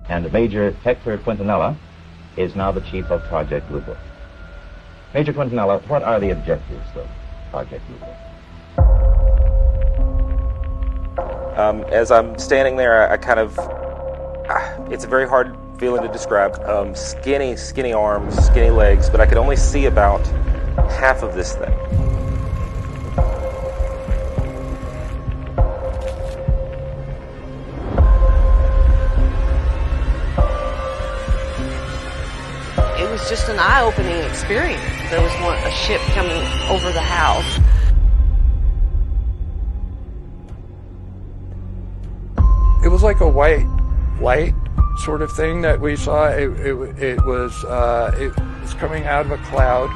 and Major Hector Quintanilla is now the chief of Project Blue Book. Major Quintanilla, what are the objectives of Project Blue Book? As I'm standing there, I kind of, it's a very hard feeling to describe. Skinny arms, skinny legs, but I could only see about half of this thing. It was just an eye-opening experience. There was a ship coming over the house. It was like a white light sort of thing that we saw. It was coming out of a cloud.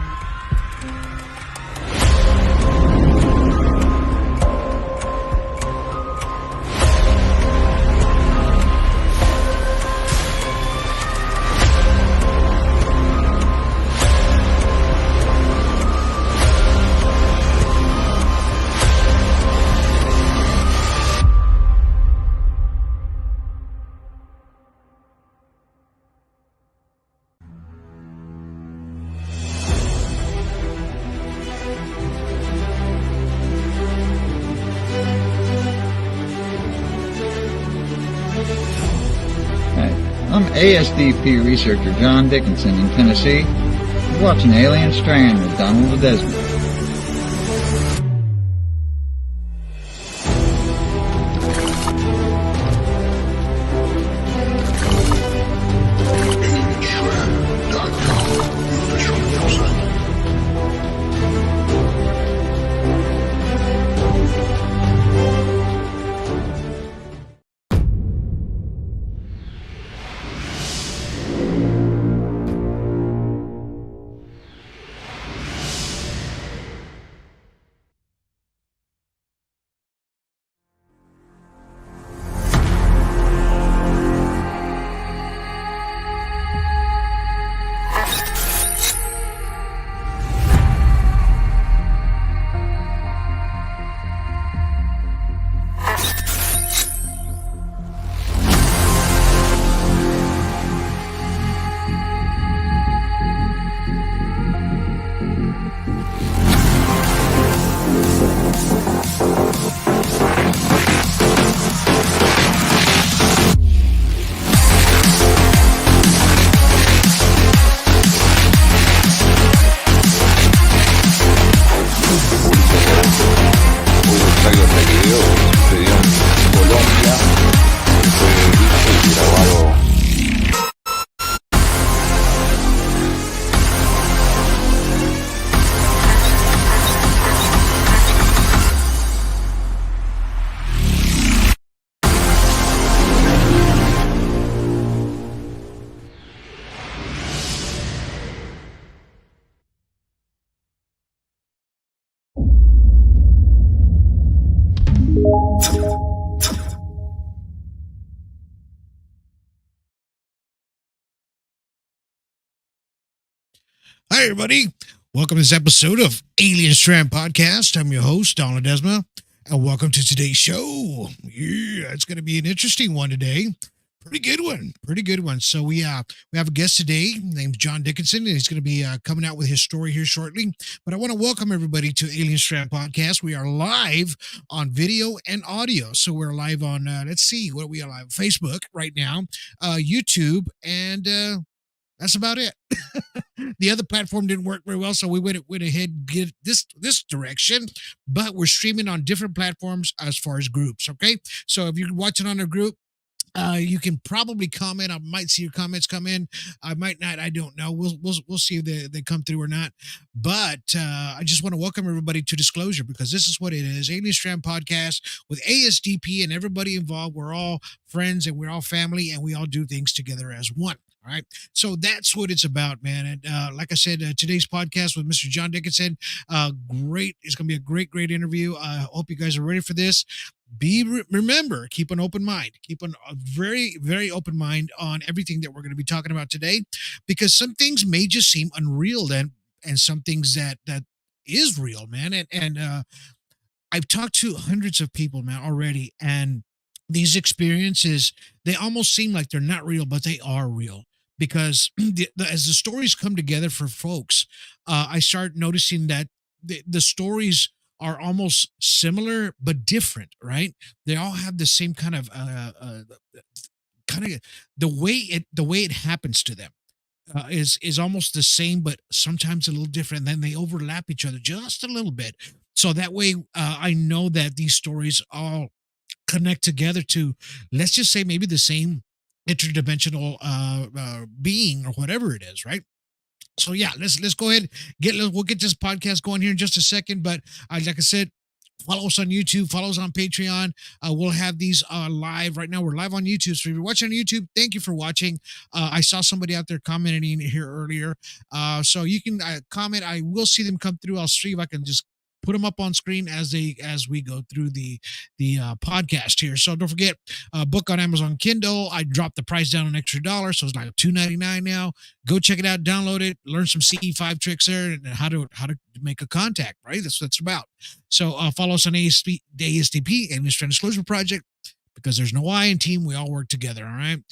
I'm ASDP researcher John Dickinson in Tennessee. You're watching Alien Strand with Donald Ledesma. Hi, everybody. Welcome to this episode of Alien Strand Podcast. I'm your host, Donald Ledesma, and welcome to today's show. Yeah, it's going to be an interesting one today. Pretty good one. So we have a guest today named John Dickinson, and he's going to be coming out with his story here shortly. But I want to welcome everybody to Alien Strand Podcast. We are live on video and audio. So we're live on, let's see, what are we live? Facebook right now, YouTube, and that's about it. The other platform didn't work very well, so we went ahead and get this direction. But we're streaming on different platforms as far as groups. Okay, so if you're watching on a group, you can probably comment. I might see your comments come in. I might not. I don't know. We'll see if they come through or not. But I just want to welcome everybody to Disclosure, because this is what it is. Alien Strand Podcast with ASDP and everybody involved. We're all friends and we're all family, and we all do things together as one. All right. So that's what it's about, man. And like I said, today's podcast with Mr. John Dickinson, great. It's going to be a great interview. I hope you guys are ready for this. Remember, keep an open mind. Keep a very open mind on everything that we're going to be talking about today, because some things may just seem unreal, and some things that is real, man. And I've talked to hundreds of people, man, already, and these experiences, they almost seem like they're not real, but they are real because as the stories come together for folks, I start noticing that the stories are almost similar but different, right? They all have the same kind of the way it happens to them is almost the same, but sometimes a little different. Then they overlap each other just a little bit. So that way, I know that these stories all connect together to, let's just say, maybe the same interdimensional being or whatever it is, right? So yeah, let's go ahead, we'll get this podcast going here in just a second. But like I said, follow us on YouTube, follow us on Patreon. We'll have these live right now. We're live on YouTube. So if you're watching on YouTube, thank you for watching. I saw somebody out there commenting here earlier. So you can comment. I will see them come through. I'll see if I can just put them up on screen as we go through the podcast here. So don't forget, book on Amazon Kindle. I dropped the price down an extra $1, so it's like $2.99 now. Go check it out, download it, learn some CE5 tricks there, and how to make a contact. Right, that's what it's about. So follow us on ASTP, Alien Strand Disclosure Project, because there's no I in team. We all work together. All right.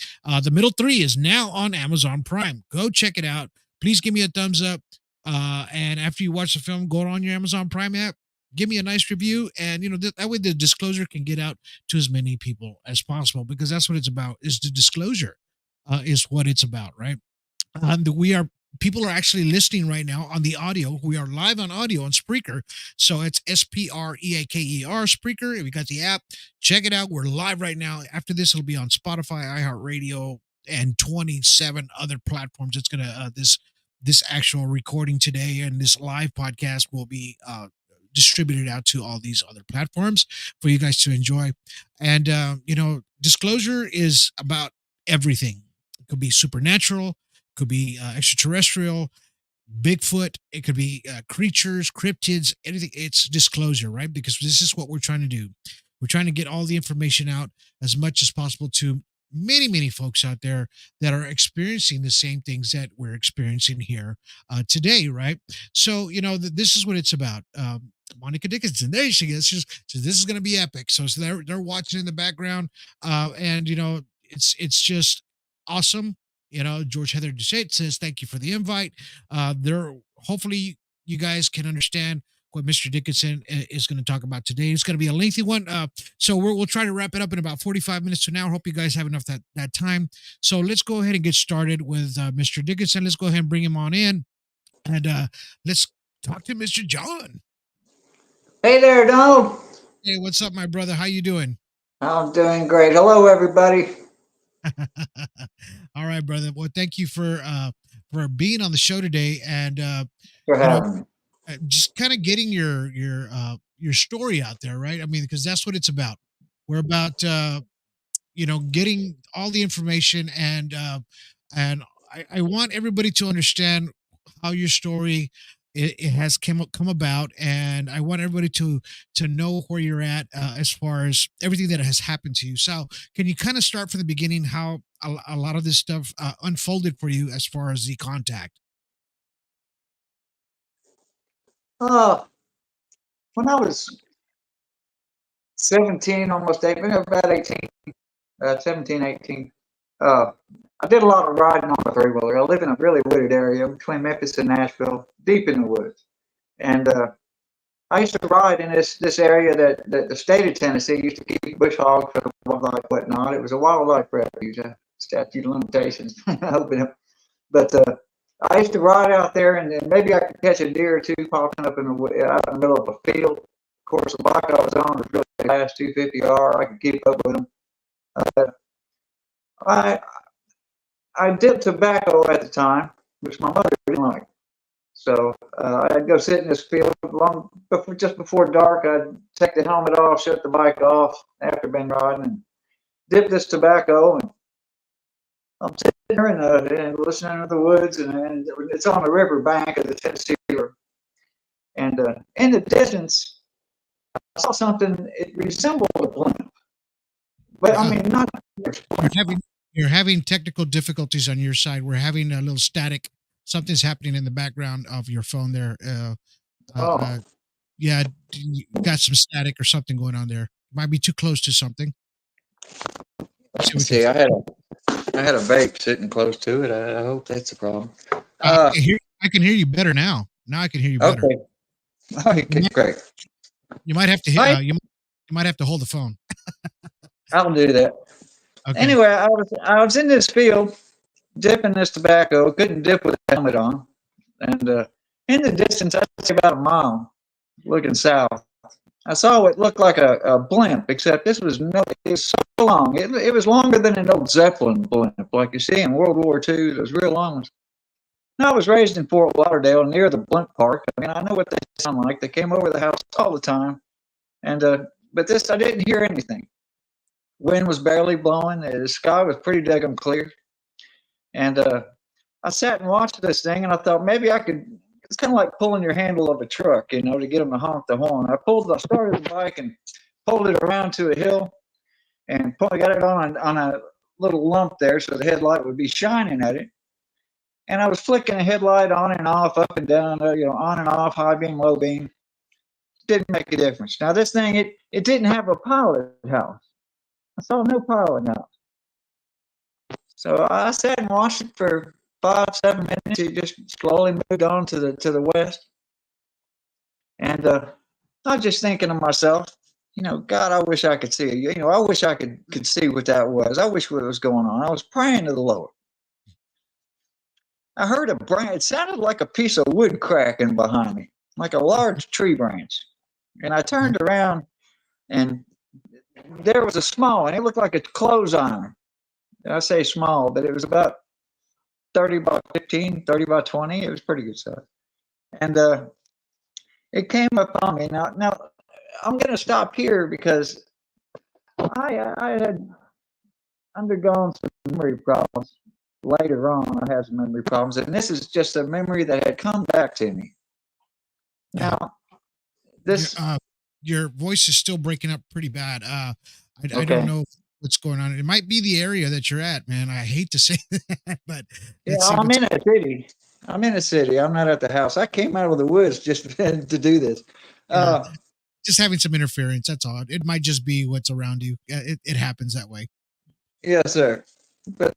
The middle 3 is now on Amazon Prime. Go check it out. Please give me a thumbs up. And after you watch the film, go on your Amazon Prime app, give me a nice review, and that way the disclosure can get out to as many people as possible, because that's what it's about. Is the disclosure is what it's about, right? People are actually listening right now on the audio. We are live on audio on Spreaker. So it's SPREAKER, Spreaker. If you got the app, check it out. We're live right now. After this, it'll be on Spotify, iHeartRadio, and 27 other platforms. It's going to, this actual recording today and this live podcast will be distributed out to all these other platforms for you guys to enjoy. And, disclosure is about everything. It could be supernatural, could be extraterrestrial, Bigfoot, it could be creatures, cryptids, anything. It's disclosure, right? Because this is what we're trying to do. We're trying to get all the information out as much as possible to many folks out there that are experiencing the same things that we're experiencing here today, right? So this is what it's about. Monica Dickinson, there she is. So this is going to be epic. So they're watching in the background, and it's just awesome. George Heather Duchette says thank you for the invite. Hopefully you guys can understand what Mr. Dickinson is going to talk about today. It's going to be a lengthy one. So we'll try to wrap it up in about 45 minutes to an hour. Hope you guys have enough that time. So let's go ahead and get started with Mr. Dickinson. Let's go ahead and bring him on in. And let's talk to Mr. John. Hey there, Donald. Hey, what's up, my brother? How you doing? I'm doing great. Hello, everybody. All right, brother. Well, thank you for being on the show today, and For having me. Just kind of getting your story out there, right? I mean, because that's what it's about. We're about getting all the information, and I want everybody to understand how your story it has come about, and I want everybody to know where you're at as far as everything that has happened to you. So, can you kind of start from the beginning how a lot of this stuff unfolded for you as far as the contact? When I was 17, almost 18, about 18, 17, 18, I did a lot of riding on a three-wheeler. I live in a really wooded area between Memphis and Nashville, deep in the woods. And I used to ride in this area that the state of Tennessee used to keep bush hogs for wildlife, whatnot. It was a wildlife refuge, statute of limitations. But I used to ride out there, and then maybe I could catch a deer or two popping up out in the middle of a field. Of course, the bike I was on was really fast, 250R. I could keep up with them. I did tobacco at the time, which my mother didn't like. So I'd go sit in this field just before dark. I'd take the helmet off, shut the bike off after been riding, and dip this tobacco. And I'm sitting there and listening to the woods, and it's on the river bank of the Tennessee River. And in the distance, I saw something. It resembled a blimp, but I mean not. You're having technical difficulties on your side. We're having a little static. Something's happening in the background of your phone there. Yeah, you got some static or something going on there. Might be too close to something. See Let's see, I had a vape sitting close to it. I hope that's the problem. I can hear you better now. Now I can hear you better. Okay. Okay, great. You might have to hit, Right. you might have to hold the phone. I'll do that. Okay. Anyway, I was in this field dipping this tobacco. Couldn't dip with a helmet on, and in the distance, I'd say about a mile, looking south, I saw what looked like a blimp, except this was it was so long. It was longer than an old Zeppelin blimp, like you see in World War II. Those real long ones. Now, I was raised in Fort Lauderdale near the blimp park. I mean, I know what they sound like. They came over the house all the time, and but this I didn't hear anything. Wind was barely blowing. The sky was pretty daggum clear, and I sat and watched this thing, and I thought maybe I could. It's kind of like pulling your handle of a truck, you know, to get them to honk the horn. I started the bike and pulled it around to a hill, and got it on a little lump there, so the headlight would be shining at it. And I was flicking the headlight on and off, up and down, on and off, high beam, low beam. Didn't make a difference. Now this thing, it didn't have a pilot house. I saw no pilot house. So I sat and watched it for 5-7 minutes. It just slowly moved on to the west. And I was just thinking to myself, God, I wish I could see it. I wish I could see what that was. I wish what was going on. I was praying to the Lord. I heard a branch. It sounded like a piece of wood cracking behind me, like a large tree branch. And I turned around, and there was a small one. It looked like a clothes iron. I say small, but it was about 30 by 15, 30 by 20. It was pretty good size. And it came upon me. Now I'm going to stop here because I had undergone some memory problems. Later on, I had some memory problems, and this is just a memory that had come back to me. Now, your voice is still breaking up pretty bad. I Okay. don't know what's going on. It might be the area that you're at, man. I hate to say that, but Yeah, I'm in a city. I'm in a city. I'm not at the house. I came out of the woods just to do this. Just having some interference. That's all. It might just be what's around you. It happens that way. Yes, sir. But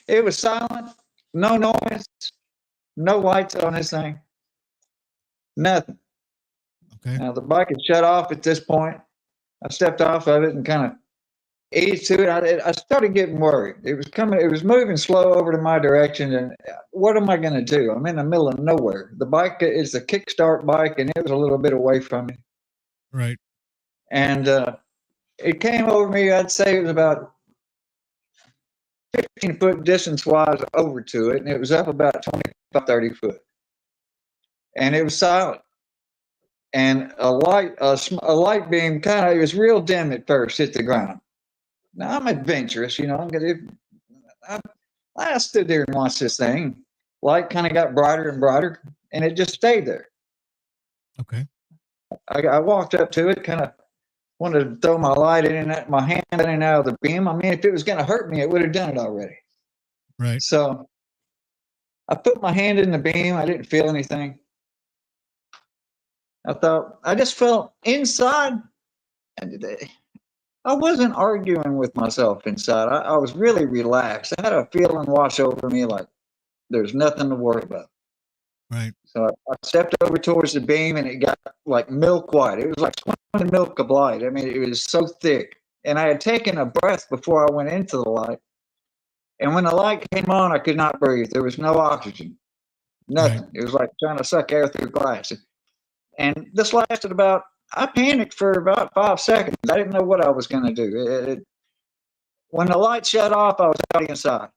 it was silent. No noise. No lights on this thing. Nothing. Okay. Now the bike had shut off at this point. I stepped off of it and kind of eased to it. I started getting worried. It was moving slow over to my direction, and what am I going to do? I'm in the middle of nowhere. The bike is a kickstart bike, and it was a little bit away from me. Right. And it came over me. I'd say it was about 15-foot distance-wise over to it, and it was up about 25, 30 foot. And it was silent. And a light beam it was real dim at first, hit the ground. Now, I'm adventurous, I stood there and watched this thing. Light kind of got brighter and brighter, and it just stayed there. Okay. I walked up to it, kind of wanted to throw my light my hand in and out of the beam. I mean, if it was going to hurt me, it would have done it already. Right. So I put my hand in the beam. I didn't feel anything. I just felt inside. I wasn't arguing with myself inside. I was really relaxed. I had a feeling wash over me like there's nothing to worry about. Right. So I stepped over towards the beam, and it got like milk white. It was like swimming milk of light. I mean, it was so thick. And I had taken a breath before I went into the light. And when the light came on, I could not breathe. There was no oxygen. Nothing. Right. It was like trying to suck air through glass. And this lasted I panicked for about 5 seconds. I didn't know what I was going to do. When the light shut off, I was out inside.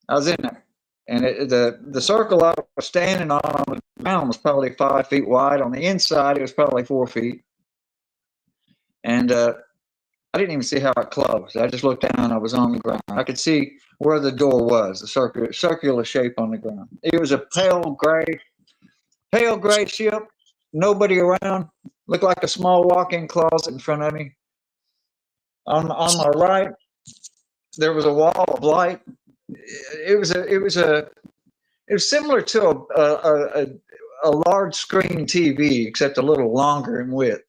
I was in there. And the circle I was standing on the ground was probably 5 feet wide. On the inside, it was probably 4 feet. And I didn't even see how it closed. I just looked down. I was on the ground. I could see where the door was, the circular shape on the ground. It was a pale gray ship. Nobody around. Looked like a small walk-in closet in front of me. On my right, there was a wall of light. It was similar to a large screen TV, except a little longer in width.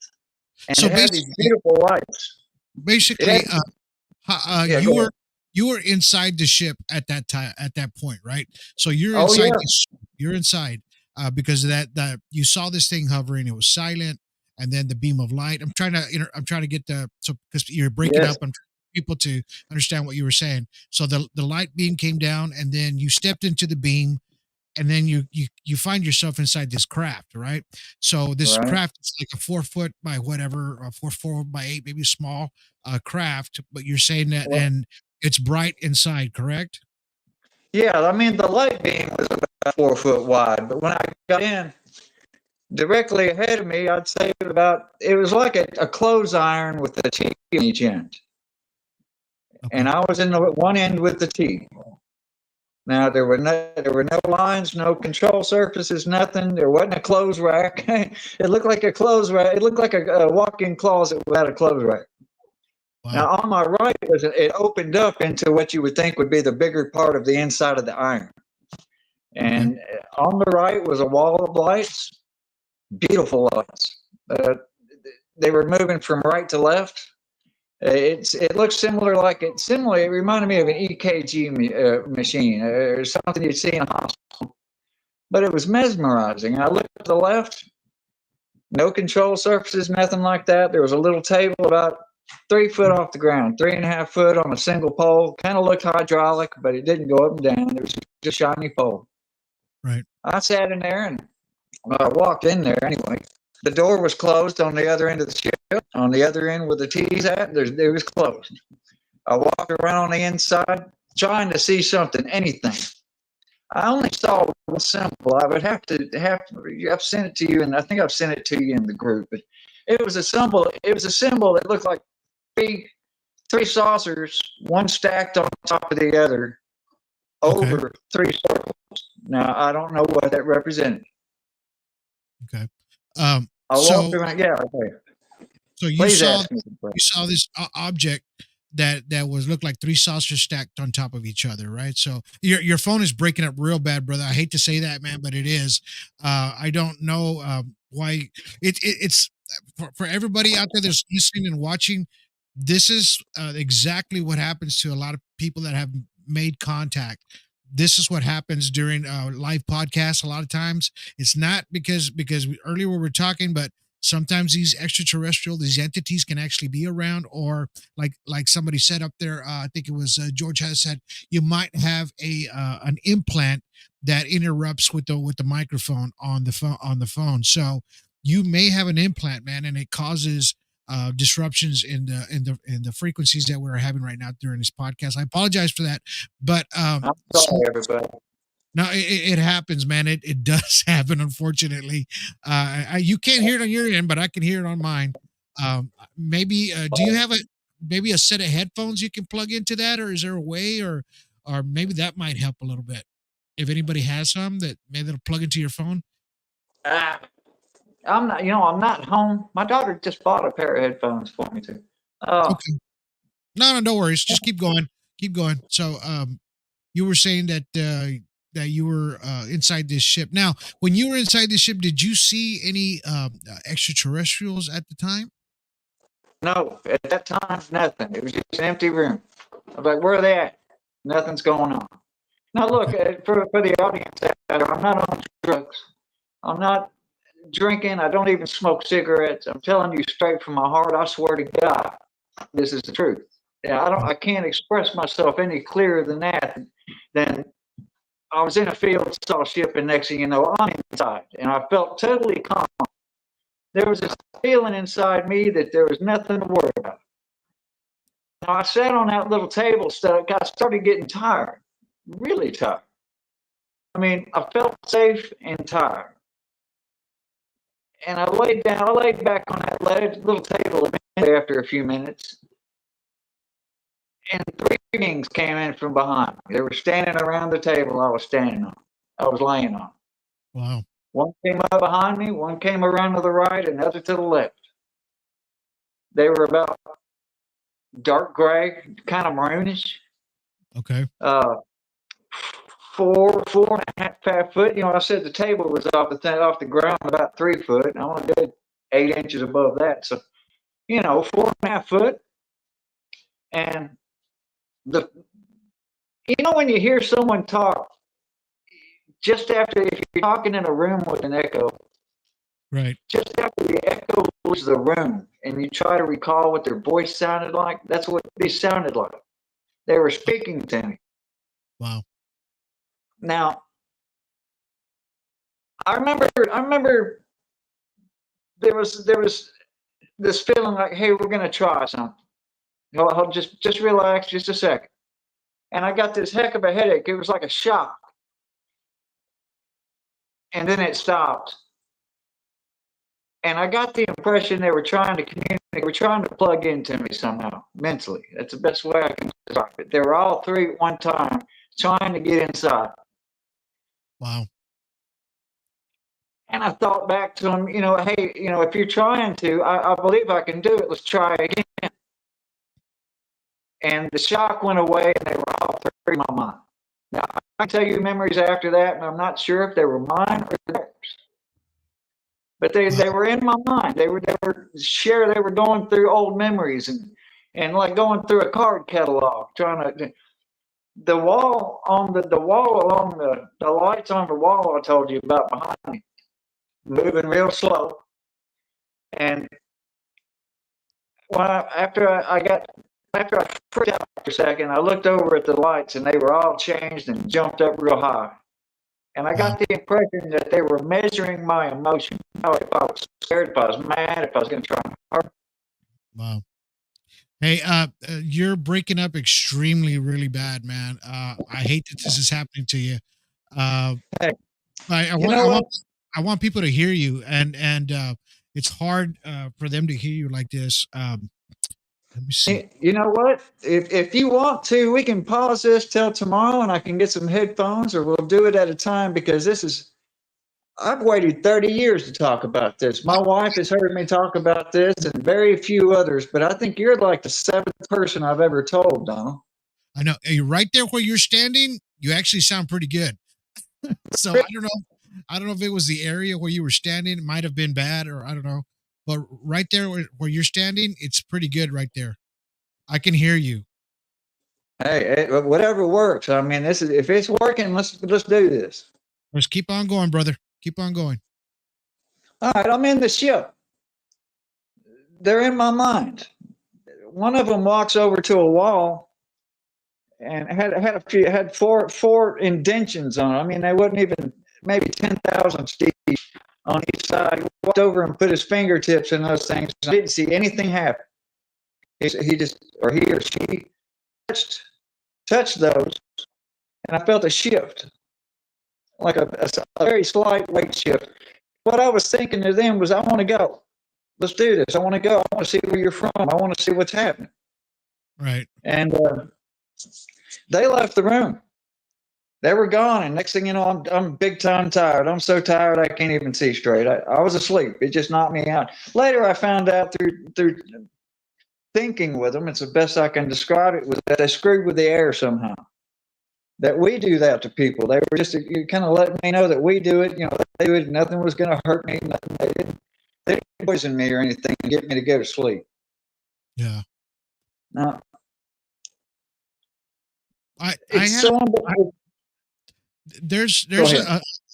And So it had these beautiful lights. Basically, Yeah, you go were ahead. you were inside the ship at that time, at that point, right? So you're Oh inside yeah, you're inside because of that you saw this thing hovering. It was silent, and then the beam of light. I'm trying to get the so because you're breaking yes, up. I'm trying to get people to understand what you were saying. So the light beam came down, and then you stepped into the beam, and then you find yourself inside this craft, right? So this right. craft is like a 4 foot by whatever, 4 4 by 8, maybe small craft, but you're saying that, Well, and it's bright inside, correct? yeah, I mean the light beam was about 4 foot wide, but when I got in, directly ahead of me, I'd say it was like a clothes iron with a T on each end, Okay. and I was in the one end with the T. Now there were no lines, no control surfaces, nothing. There wasn't a clothes rack. It looked like a clothes rack. It looked like a walk-in closet without a clothes rack. Wow. Now on my right, it opened up into what you would think would be the bigger part of the inside of the iron, Okay. and on the right was a wall of lights, beautiful lights. They were moving from right to left. It looks similar, it reminded me of an EKG machine or something you'd see in a hospital, but it was mesmerizing. I looked to the left, no control surfaces, nothing like that. There was a little table about 3 foot off the ground, 3.5 foot on a single pole. Kind of looked hydraulic, but it didn't go up and down. It was just a shiny pole. Right. I sat in there and I walked in there anyway. The door was closed on the other end of the ship. On the other end where the T's at, it was closed. I walked around on the inside trying to see something, anything. I only saw one symbol. I would I've sent it to you, and I think I've sent it to you in the group. But it was a symbol. It was a symbol that looked like three saucers, one stacked on top of the other, Okay. over three circles. Now I don't know what that represented. Okay. I walked So around. Yeah, okay. so Please ask me. you saw this object that was looked like three saucers stacked on top of each other, right? So your phone is breaking up real bad, brother. I hate to say that, man, but it is. I don't know why it's for everybody out there that's listening and watching. This is exactly what happens to a lot of people that have made contact. This is what happens during live podcasts. A lot of times, it's not because earlier we were talking, but sometimes these these entities can actually be around, or like somebody said up there. I think it was George has said you might have an implant that interrupts with the microphone on the phone. So you may have an implant, man, and it causes disruptions in the frequencies that we're having right now during this podcast. I apologize for that, but I'm so sorry, everybody. no, it happens, man. It does happen, unfortunately. You can't hear it on your end, but I can hear it on mine. Maybe do you have maybe a set of headphones you can plug into that, or is there a way, or maybe that might help a little bit if anybody has some that maybe that'll plug into your phone. Ah, I'm not home. My daughter just bought a pair of headphones for me too. Oh, Okay, no worries. Just keep going. So you were saying that you were inside this ship. Now, when you were inside this ship, did you see any extraterrestrials at the time? no, at that time, nothing. It was just an empty room. I was like, where are they at? Nothing's going on. Now, look, Okay. for the audience out there, I'm not on drugs. I'm not drinking. I don't even smoke cigarettes. I'm telling you straight from my heart. I swear to God, this is the truth. Yeah, I can't express myself any clearer than that. Than I was in a field, saw a ship, and next thing you know, I'm inside, and I felt totally calm. There was this feeling inside me that there was nothing to worry about. Now I sat on that little table, I started getting tired, really tired. I mean, I felt safe and tired. And I laid back on that little table after a few minutes, and three beings came in from behind me. They were standing around the table I was laying on. Wow. One came up behind me, one came around to the right, another to the left. They were about dark gray, kind of maroonish. Okay. 4.5 foot. I said the table was off the ground about 3 foot. I only did 8 inches above that. So, 4.5 foot. And the when you hear someone talk just after, if you're talking in a room with an echo, Right. just after the echo leaves the room and you try to recall what their voice sounded like, that's what they sounded like. They were speaking to me. Wow. Now, I remember there was this feeling like, hey, we're gonna try something. Just relax, just a second. And I got this heck of a headache. It was like a shock. And then it stopped. And I got the impression they were trying to communicate. They were trying to plug into me somehow, mentally. That's the best way I can describe it. They were all three at one time trying to get inside. Wow. And I thought back to them, hey, if you're trying to, I believe I can do it. Let's try again. And the shock went away, and they were all three in my mind. Now, I can tell you memories after that, and I'm not sure if they were mine or theirs. But they were in my mind. They were going through old memories and like going through a card catalog, trying to. The wall along the lights on the wall I told you about behind me, moving real slow. And after I freaked out for a second, I looked over at the lights and they were all changed and jumped up real high. And I got the impression that they were measuring my emotion. If I was scared, if I was mad, if I was going to try hard. Wow. Hey, you're breaking up extremely, really bad, man. I hate that this is happening to you. Hey, I want people to hear you, and it's hard for them to hear you like this. Let me see. You know what? If you want to, we can pause this till tomorrow, and I can get some headphones, or we'll do it at a time, because I've waited 30 years to talk about this. My wife has heard me talk about this, and very few others, but I think you're like the seventh person I've ever told, Donald. I know. Right there where you're standing, you actually sound pretty good. So I don't know. I don't know if it was the area where you were standing. It might have been bad, or I don't know. But right there where you're standing, it's pretty good right there. I can hear you. Hey, whatever works. I mean, if it's working, let's do this. Let's keep on going, brother. Keep on going. All right, I'm in the ship. They're in my mind. One of them walks over to a wall and had four indentions on it. I mean, they wasn't even maybe 10,000 stitches on each side. He walked over and put his fingertips in those things. I didn't see anything happen. He or she touched those, and I felt a shift, like a very slight weight shift. What I was thinking to them was, I want to go. Let's do this. I want to go. I want to see where you're from. I want to see what's happening. Right. And they left the room. They were gone, and next thing you know, I'm big time tired. I'm so tired I can't even see straight. I was asleep. It just knocked me out. Later, I found out through thinking with them, it's the best I can describe it, was that they screwed with the air somehow. That we do that to people. They were just kind of letting me know that we do it. They do it. Nothing was going to hurt me. Nothing. They didn't poison me or anything to get me to go to sleep. Yeah. No. I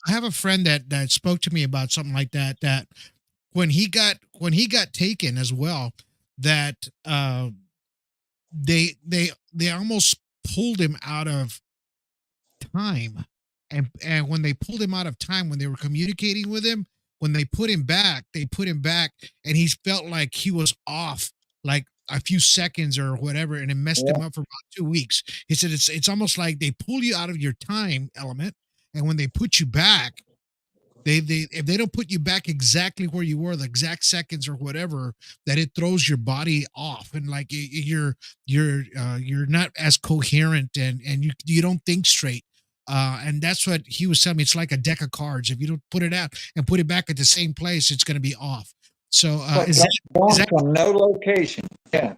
have a friend that spoke to me about something like that. That when he got taken as well, that they almost pulled him out of time, and when they pulled him out of time, when they were communicating with him, when they put him back, and he felt like he was off, like a few seconds or whatever, and it messed him up for about 2 weeks. He said it's almost like they pull you out of your time element, and when they put you back, if they don't put you back exactly where you were, the exact seconds or whatever, that it throws your body off, and like you're not as coherent, and you don't think straight. And that's what he was telling me. It's like a deck of cards. If you don't put it out and put it back at the same place, it's going to be off. So is that from no location? Yeah.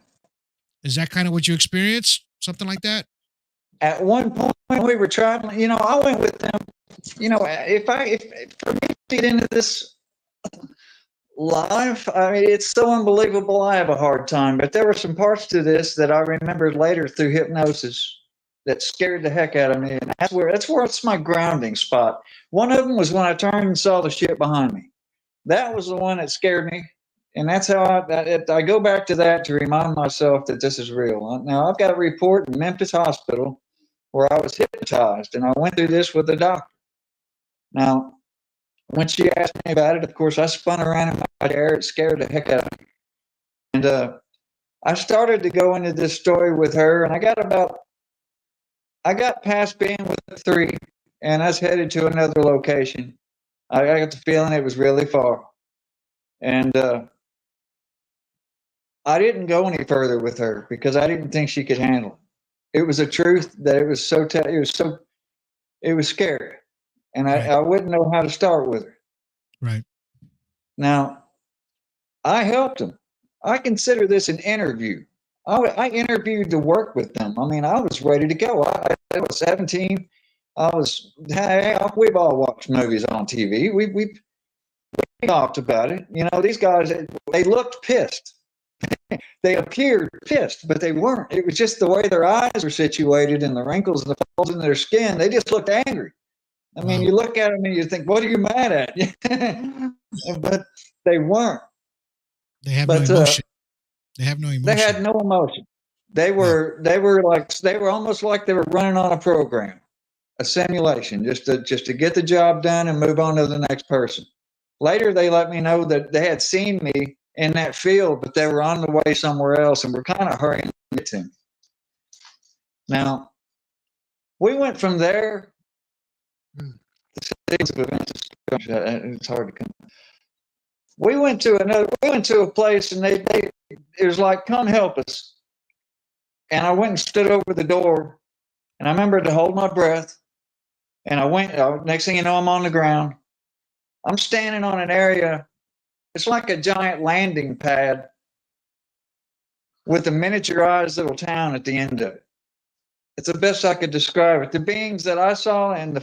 Is that kind of what you experienced? Something like that? At one point we were traveling, I went with them. If for me to get into this, Life, I mean, it's so unbelievable. I have a hard time, but there were some parts to this that I remembered later through hypnosis that scared the heck out of me, and that's where it's my grounding spot. One of them was when I turned and saw the ship behind me. That was the one that scared me, and that's how I go back to that to remind myself that this is real. Now I've got a report in Memphis Hospital where I was hypnotized, and I went through this with the doctor. Now, when she asked me about it, of course, I spun around in my chair. It scared the heck out of me. And I started to go into this story with her, and I got past being with the three, and I was headed to another location. I got the feeling it was really far. And I didn't go any further with her because I didn't think she could handle it. It was a truth that it was it was scary. And I wouldn't know how to start with her. Right. Now, I helped them. I consider this an interview. I interviewed to work with them. I mean, I was ready to go. I was 17. We've all watched movies on TV. We talked about it. You know, these guys, they looked pissed. They appeared pissed, but they weren't. It was just the way their eyes were situated and the wrinkles and the folds in their skin. They just looked angry. I mean, you look at them and you think, what are you mad at? But they weren't. They have no emotion. They have no emotion. They had no emotion. They were almost like they were running on a program, a simulation, just to get the job done and move on to the next person. Later, they let me know that they had seen me in that field, but they were on the way somewhere else and were kind of hurrying to get to me. Now, we went from there. It's hard to come. We went to a place, and it was like, come help us. And I went and stood over the door, and I remember to hold my breath. And I went, next thing you know, I'm on the ground. I'm standing on an area. It's like a giant landing pad with a miniaturized little town at the end of it. It's the best I could describe it. The beings that I saw and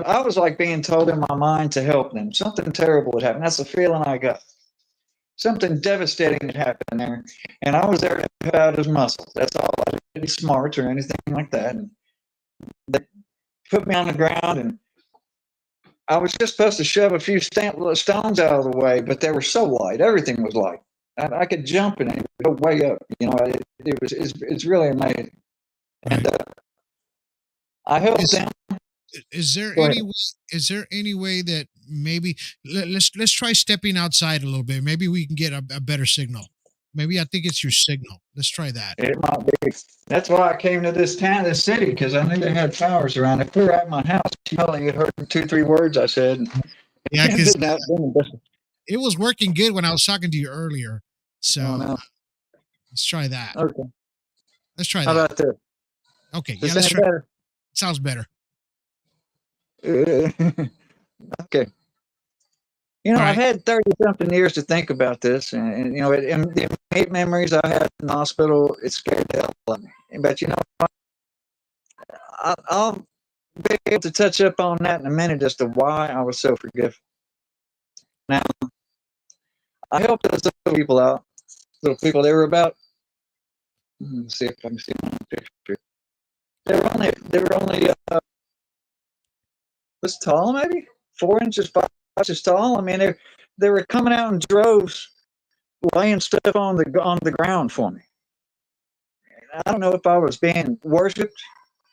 I was like being told in my mind to help them. Something terrible had happened. That's the feeling I got. Something devastating had happened there. And I was there to help out his muscles. That's all. I didn't be smart or anything like that. And they put me on the ground, and I was just supposed to shove a few stones out of the way, but they were so light. Everything was light. I could jump in it, go way up. You know, it's really amazing. And I helped them. Is there any way that maybe let's try stepping outside a little bit? Maybe we can get a better signal. Maybe I think it's your signal. Let's try that. It might be. That's why I came to this city, because I knew they had towers around. If we were at my house, you probably had heard 2-3 words I said. Yeah, because it was working good when I was talking to you earlier. So let's try that. Okay. Let's try that. How about this? Okay. Yeah, let's try. Better? Sounds better. Okay. You know, I've had 30-something years to think about this, and you know, the immediate memories I had in the hospital, it scared the hell out of me. But you know, I'll be able to touch up on that in a minute as to why I was so forgiving. Now, I helped those little people out. Little people, they were about. Let's see if I can see my picture. They were only was tall, maybe 4 inches, 5 inches tall. I mean, they were coming out in droves, laying stuff on the ground for me. I don't know if I was being worshipped,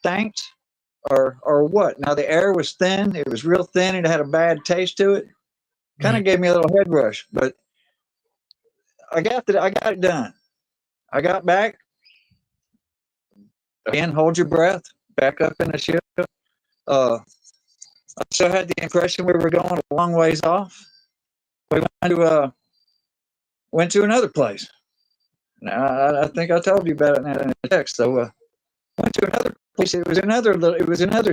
thanked, or what. Now the air was thin; it was real thin, and it had a bad taste to it. Kind of gave me a little head rush, but I got it done. I got back. Again, hold your breath. Back up in the ship. I still had the impression we were going a long ways off. We went to another place. Now, I think I told you about it in the text. So went to another place. It was another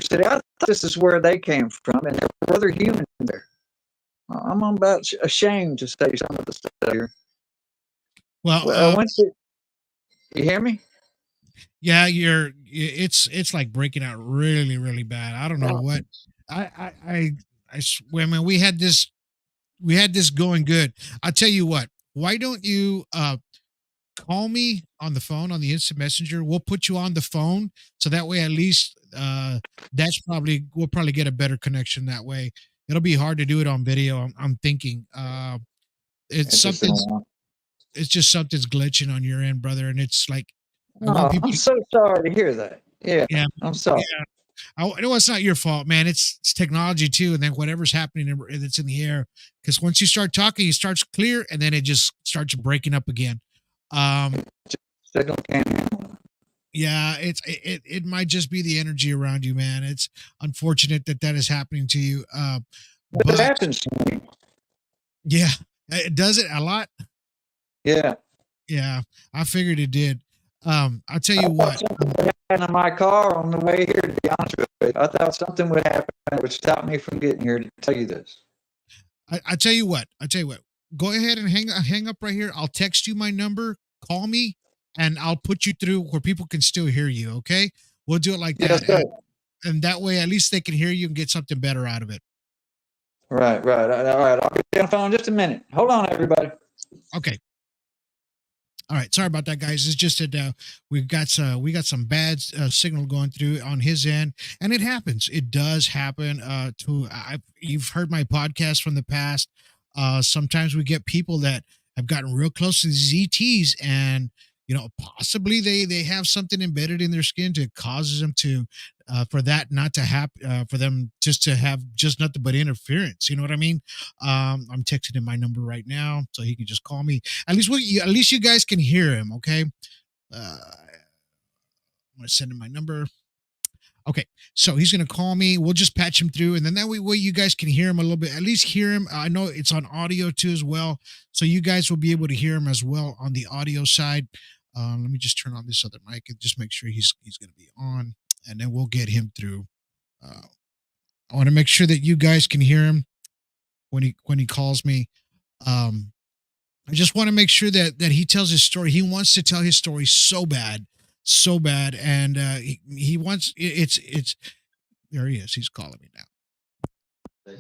city. I thought this is where they came from, and there were other humans there. I'm about ashamed to say some of the stuff here. Well, I went to. You hear me? Yeah, it's like breaking out really, really bad. I don't know what. I mean, we had this we had this going good. I'll tell you what. Why don't you call me on the phone on the instant messenger? We'll put you on the phone so that way at least we'll probably get a better connection that way. It'll be hard to do it on video. I'm thinking it's Just been a something's while. it's just something's glitching on your end, brother, and it's like I want Oh, people I'm to, so sorry to hear that. Yeah, yeah, I'm sorry. yeah. I know it's not your fault, man. It's technology too, and then whatever's happening that's in the air. Because once you start talking, it starts clear, and then it just starts breaking up again. Um, Signal can't handle it. yeah, it might just be the energy around you, man. It's unfortunate that that is happening to you. But it But happens to me. yeah, it does it a lot. Yeah. Yeah, I figured it did. I'll tell I you thought what. something would happen in my car on the way here, to be honest with you. I thought something would happen that would stop me from getting here to tell you this. I tell you what. I tell you what. Go ahead and hang up right here. I'll text you my number. Call me, and I'll put you through where people can still hear you. Okay, we'll do it like Yes, that, sir. and that way at least they can hear you and get something better out of it. Right. All right. I'll be on the phone in just a minute. Hold on, everybody. Okay. All right, sorry about that, guys. It's just that we got some bad signal going through on his end, and it happens. It does happen. You've heard my podcast from the past. Sometimes we get people that have gotten real close to these ETs, and possibly they have something embedded in their skin that causes them to for that not to happen, for them just to have just nothing but interference. You know what I mean? I'm texting him my number right now so he can just call me. At least you guys can hear him. Okay. I'm gonna send him my number. Okay, so he's gonna call me. We'll just patch him through, and then that way you guys can hear him a little bit. At least hear him. I know it's on audio too as well, so you guys will be able to hear him as well on the audio side. Let me just turn on this other mic and just make sure he's gonna be on, and then we'll get him through. I want to make sure that you guys can hear him when he calls me. I just want to make sure that he tells his story. He wants to tell his story so bad, and he wants it's. There he is. He's calling me now.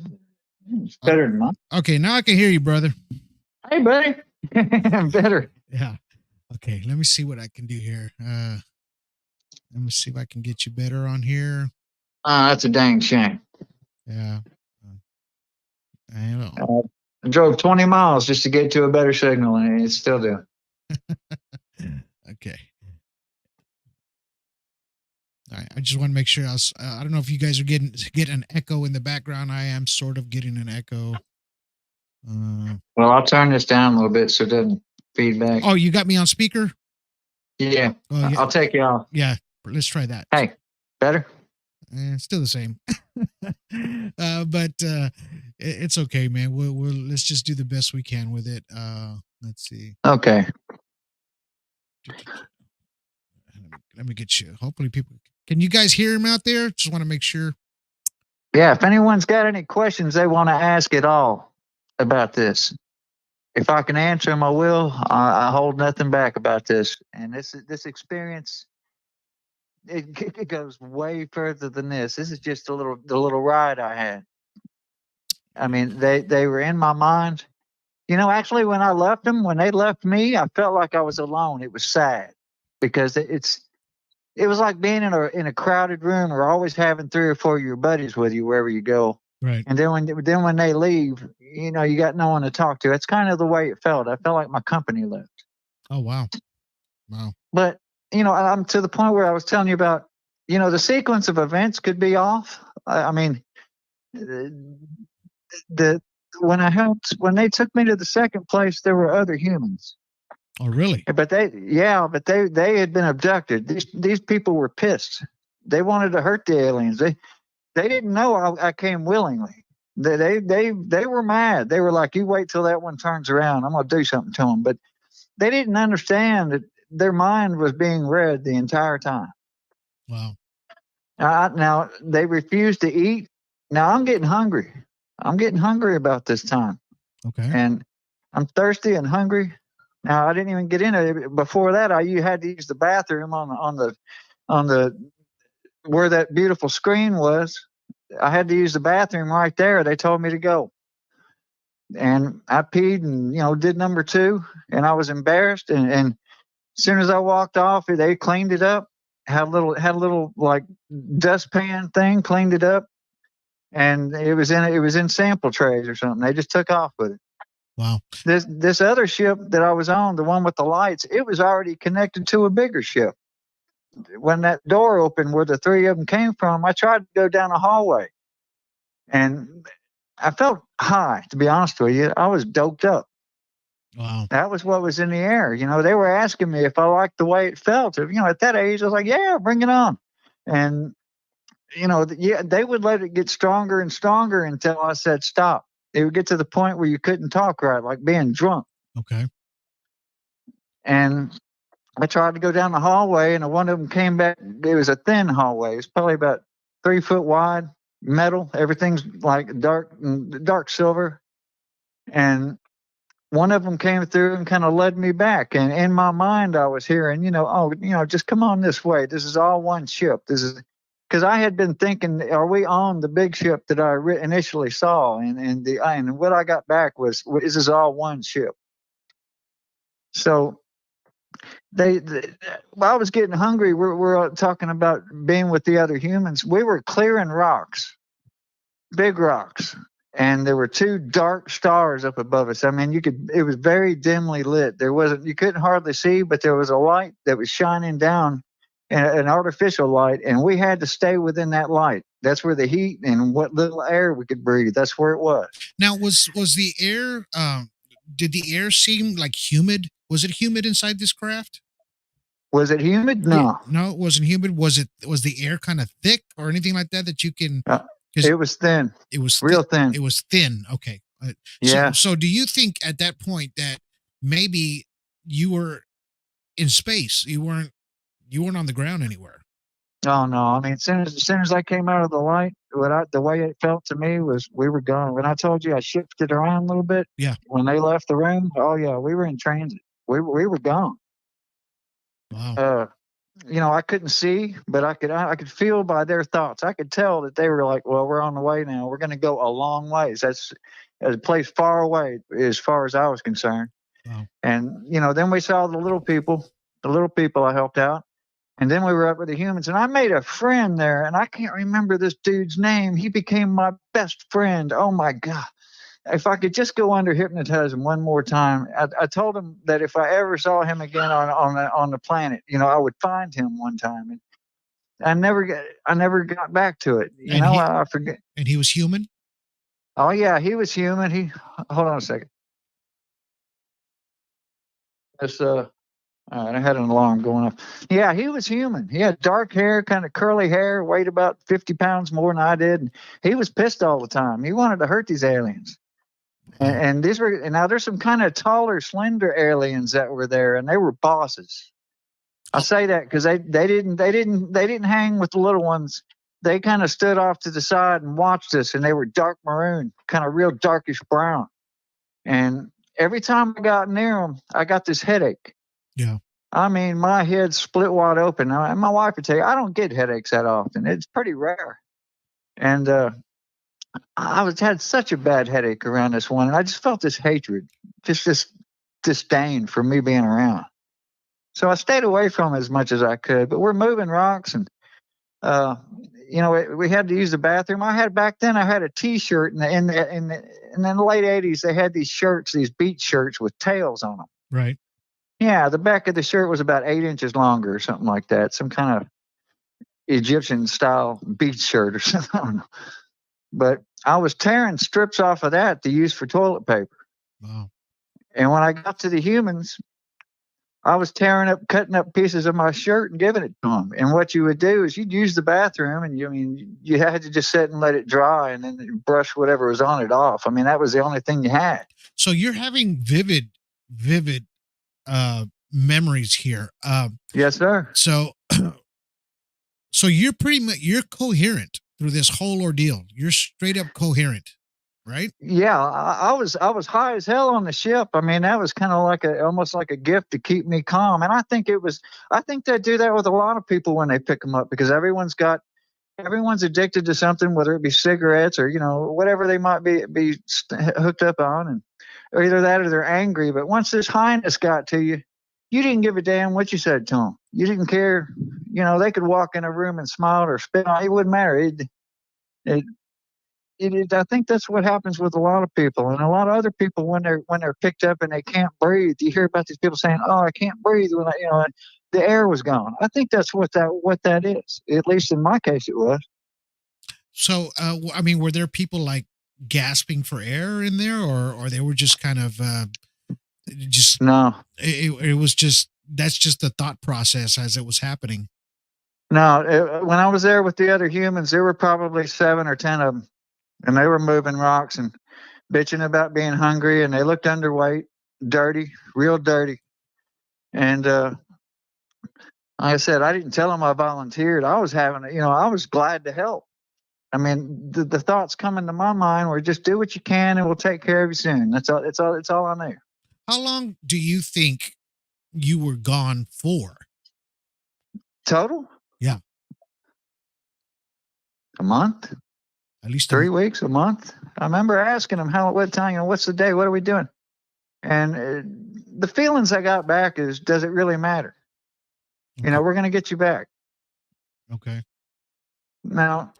It's better than mine. Okay, now I can hear you, brother. Hey, buddy. Better. Yeah. Okay, let me see what I can do here. Let me see if I can get you better on here. That's a dang shame. Yeah. I know. I drove 20 miles just to get to a better signal, and it's still doing. Okay. All right. I just want to make sure I don't know if you guys are getting an echo in the background. I am sort of getting an echo. Well, I'll turn this down a little bit so it doesn't feedback. Oh, you got me on speaker? Yeah. Oh, yeah. I'll take you off. Yeah. Let's try that. Hey, better? Still the same. But it's okay, man. We'll let's just do the best we can with it. Let's see. Okay. Let me get you. Hopefully people can you guys hear him out there? Just want to make sure. Yeah, if anyone's got any questions they want to ask at all about this, if I can answer them, I will. I hold nothing back about this. And this experience, it goes way further than this. This is just the little ride I had. I mean, they were in my mind. Actually, when they left me, I felt like I was alone. It was sad because it was like being in a crowded room or always having 3 or 4 of your buddies with you wherever you go. Right. And then when they leave, you got no one to talk to. That's kind of the way it felt. I felt like my company left. Oh, wow. But, I'm to the point where I was telling you about, the sequence of events could be off. I mean, when they took me to the second place, there were other humans. Oh, really? But they had been abducted. These people were pissed. They wanted to hurt the aliens. They didn't know I came willingly. They were mad. They were like, "You wait till that one turns around. I'm gonna do something to them." But they didn't understand that their mind was being read the entire time. Wow. Now they refused to eat. Now I'm getting hungry. I'm getting hungry about this time. Okay. And I'm thirsty and hungry. Now I didn't even get in it. Before that, you had to use the bathroom on the where that beautiful screen was. I had to use the bathroom right there. They told me to go. and I peed and, did number 2, and I was embarrassed. And as soon as I walked off, they cleaned it up, had a little like dustpan thing, cleaned it up, and it was in sample trays or something. They just took off with it. Wow. This other ship that I was on, the one with the lights, it was already connected to a bigger ship. When that door opened where the 3 of them came from, I tried to go down a hallway, and I felt high, to be honest with you. I was doped up. Wow. That was what was in the air. They were asking me if I liked the way it felt. At that age, I was like, yeah, bring it on. And, they would let it get stronger and stronger until I said stop. It would get to the point where you couldn't talk right, like being drunk. Okay. And I tried to go down the hallway, and one of them came back. It was a thin hallway. It's probably about 3 foot wide, metal. Everything's like dark silver. And one of them came through and kind of led me back. And in my mind, I was hearing, just come on this way. This is all one ship. This is because I had been thinking, are we on the big ship that I initially saw? And what I got back was, this is all one ship. So while I was getting hungry, we're talking about being with the other humans. We were clearing rocks, big rocks. And there were 2 dark stars up above us. I mean, it was very dimly lit. You couldn't hardly see, but there was a light that was shining down, an artificial light, and we had to stay within that light. That's where the heat and what little air we could breathe, that's where it was. Now, was the air, did the air seem like humid? Was it humid inside this craft? Was it humid? No. Yeah, no, it wasn't humid. Was the air kind of thick or anything like that you can... It was thin. It was real thin. It was thin. Okay. Yeah. So do you think at that point that maybe you were in space? You weren't on the ground anywhere? Oh no. I mean, as soon as I came out of the light, the way it felt to me was we were gone. When I told you I shifted around a little bit, yeah. When they left the room, oh yeah, we were in transit. We were gone. Wow. I couldn't see, but I could feel by their thoughts. I could tell that they were like, well, we're on the way now. We're going to go a long ways. That's a place far away as far as I was concerned. Wow. And, then we saw the little people I helped out. And then we were up with the humans. And I made a friend there, and I can't remember this dude's name. He became my best friend. Oh, my God. If I could just go under hypnotism one more time, I told him that if I ever saw him again on the planet, I would find him one time. And I never got back to it. I forget. And he was human? Oh yeah, he was human. Hold on a second. All right, I had an alarm going off. Yeah, he was human. He had dark hair, kind of curly hair, weighed about 50 pounds more than I did. And he was pissed all the time. He wanted to hurt these aliens. And now there's some kind of taller, slender aliens that were there, and they were bosses. I say that because they didn't hang with the little ones. They kind of stood off to the side and watched us, and they were dark maroon, kind of real darkish brown. And every time I got near them, I got this headache. Yeah. I mean, my head split wide open. And my wife would tell you, I don't get headaches that often. It's pretty rare. And I had such a bad headache around this one, and I just felt this hatred, just this disdain for me being around. So I stayed away from it as much as I could. But we're moving rocks, and we had to use the bathroom. I had a T-shirt, and in the late '80s they had these shirts, these beach shirts with tails on them. Right. Yeah, the back of the shirt was about 8 inches longer, or something like that. Some kind of Egyptian style beach shirt or something. I don't know. But I was tearing strips off of that to use for toilet paper. Wow. And when I got to the humans, I was cutting up pieces of my shirt and giving it to them. And what you would do is you'd use the bathroom, and you had to just sit and let it dry, and then brush whatever was on it off. I mean, that was the only thing you had. So you're having vivid memories here. Yes, sir. So you're you're coherent through this whole ordeal. You're straight up coherent, right? Yeah, I was high as hell on the ship. I mean, that was kind of almost like a gift to keep me calm. And I think they do that with a lot of people when they pick them up, because everyone's got everyone's addicted to something, whether it be cigarettes or whatever they might be hooked up on, and or either that or they're angry. But once this highness got to you, you didn't give a damn what you said to them. You didn't care. They could walk in a room and smile or spit on. It wouldn't matter. I think that's what happens with a lot of people, and a lot of other people when they're picked up and they can't breathe. You hear about these people saying, "Oh, I can't breathe," when the air was gone. I think that's what that is. At least in my case, it was. So, I mean, were there people like gasping for air in there, or they were just kind of just no? It was just that's just the thought process as it was happening. No, when I was there with the other humans, there were probably 7 or 10 of them. And they were moving rocks and bitching about being hungry, and they looked underweight, dirty, real dirty. And like I said, I didn't tell them I volunteered. I was I was glad to help. I mean, the thoughts coming to my mind were just do what you can, and we'll take care of you soon. That's all. It's all I knew. How long do you think you were gone for? Total? Yeah. A month? At least 3 weeks, a month. I remember asking them what time, what's the day, what are we doing? And the feelings I got back is, does it really matter? Okay. We're going to get you back. Okay. Now,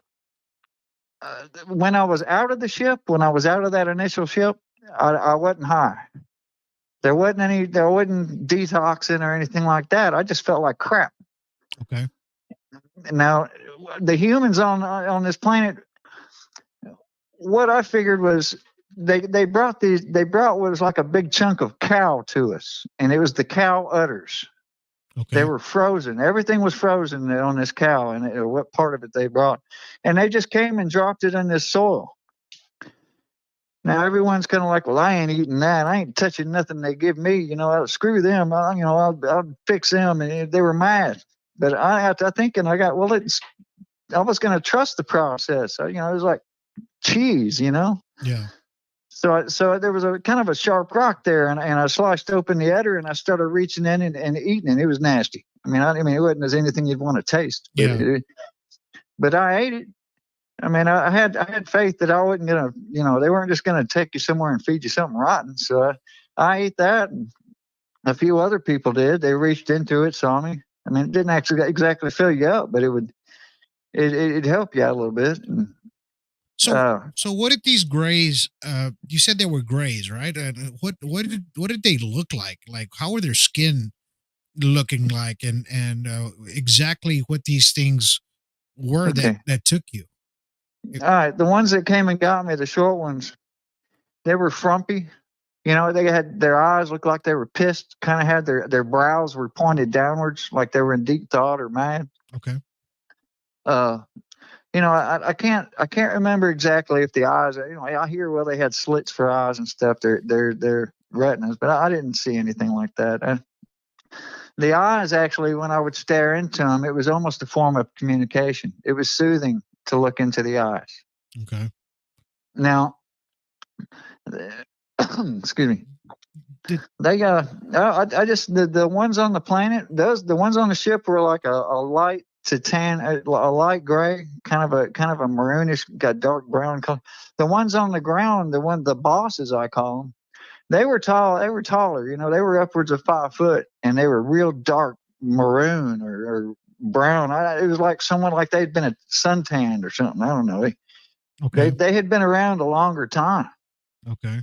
when I was out of the ship, when I was out of that initial ship, I wasn't high. There wasn't detoxing or anything like that. I just felt like crap. Okay. Now, the humans on this planet, what I figured was they brought what was like a big chunk of cow to us, and it was the cow udders. Okay. They were frozen. Everything was frozen on this cow, and what part of it they brought, and they just came and dropped it in this soil. Now everyone's kind of like, well, I ain't eating that. I ain't touching nothing they give me. Screw them. I'll fix them. And they were mad. But I got to thinking, I was going to trust the process. It was like cheese, Yeah. So there was a kind of a sharp rock there, and I sliced open the udder, and I started reaching in and eating it. It was nasty. I mean, it wasn't as anything you'd want to taste. But I ate it. I mean, I had faith that I wasn't gonna, they weren't just gonna take you somewhere and feed you something rotten. So I ate that, and a few other people did. They reached into it, saw me. I mean, it didn't actually exactly fill you up, but it'd help you out a little bit. And, so what did these grays? You said they were grays, right? What did they look like? Like, how were their skin looking like, and exactly what these things were that took you? All right, the ones that came and got me, the short ones, they were frumpy. They had their eyes looked like they were pissed. Kind of had their brows were pointed downwards, like they were in deep thought or mad. Okay. I can't remember exactly if the eyes. I hear they had slits for eyes and stuff. Their retinas, but I didn't see anything like that. The eyes actually, when I would stare into them, it was almost a form of communication. It was soothing to look into the eyes. Okay. Now, excuse me. I just the ones on the planet, the ones on the ship were like a light to tan, a light gray, kind of a maroonish, got dark brown color. The ones on the ground, the bosses I call them, they were tall. They were taller. They were upwards of 5 foot, and they were real dark maroon or brown. It was like someone like they'd been suntanned or something. I don't know. Okay. They had been around a longer time. Okay.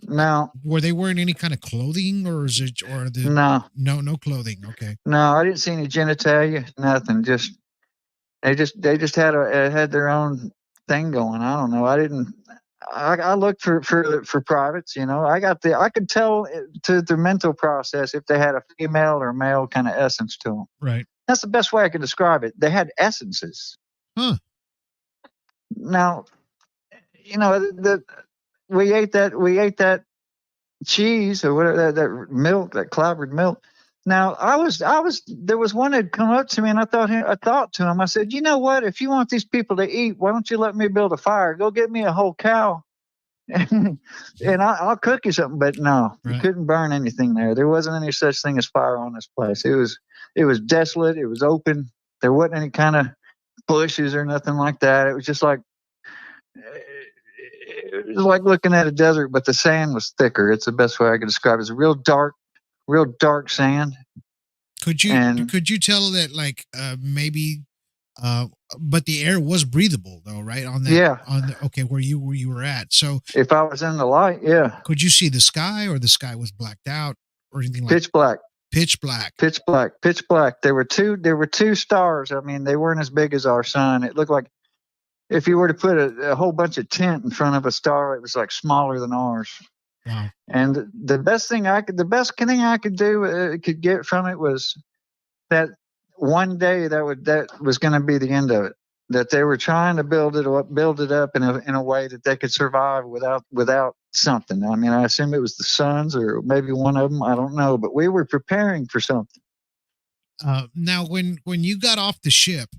Now, were they wearing any kind of clothing, or is it, or the no clothing? Okay. No, I didn't see any genitalia, nothing. They just had their own thing going. I don't know. I looked for privates. I could tell to their mental process if they had a female or male kind of essence to them. Right. That's the best way I could describe it. They had essences. Huh. Now, we ate that cheese or whatever, that milk, that clabbered milk. Now there was one that come up to me, and I thought to him, I said, you know what? If you want these people to eat, why don't you let me build a fire? Go get me a whole cow, and I'll cook you something. But no, right. You couldn't burn anything there. There wasn't any such thing as fire on this place. It was desolate. It was open. There wasn't any kind of bushes or nothing like that. It was just like, it was like looking at a desert, but the sand was thicker. It's the best way I could describe it. It's real dark sand. Could you tell that like maybe but the air was breathable though, right? On that, yeah. Okay, where you were at. So if I was in the light, yeah. Could you see the sky, or the sky was blacked out, or anything like pitch black? Pitch black. Pitch black. Pitch black. There were two stars. I mean, they weren't as big as our sun. It looked like if you were to put a whole bunch of tint in front of a star, it was like smaller than ours. Wow. And the best thing I could do, could get from it was that one day that was going to be the end of it. That they were trying to build it up in a way that they could survive without something. I mean, I assume it was the suns or maybe one of them. I don't know, but we were preparing for something. Now, when you got off the ship,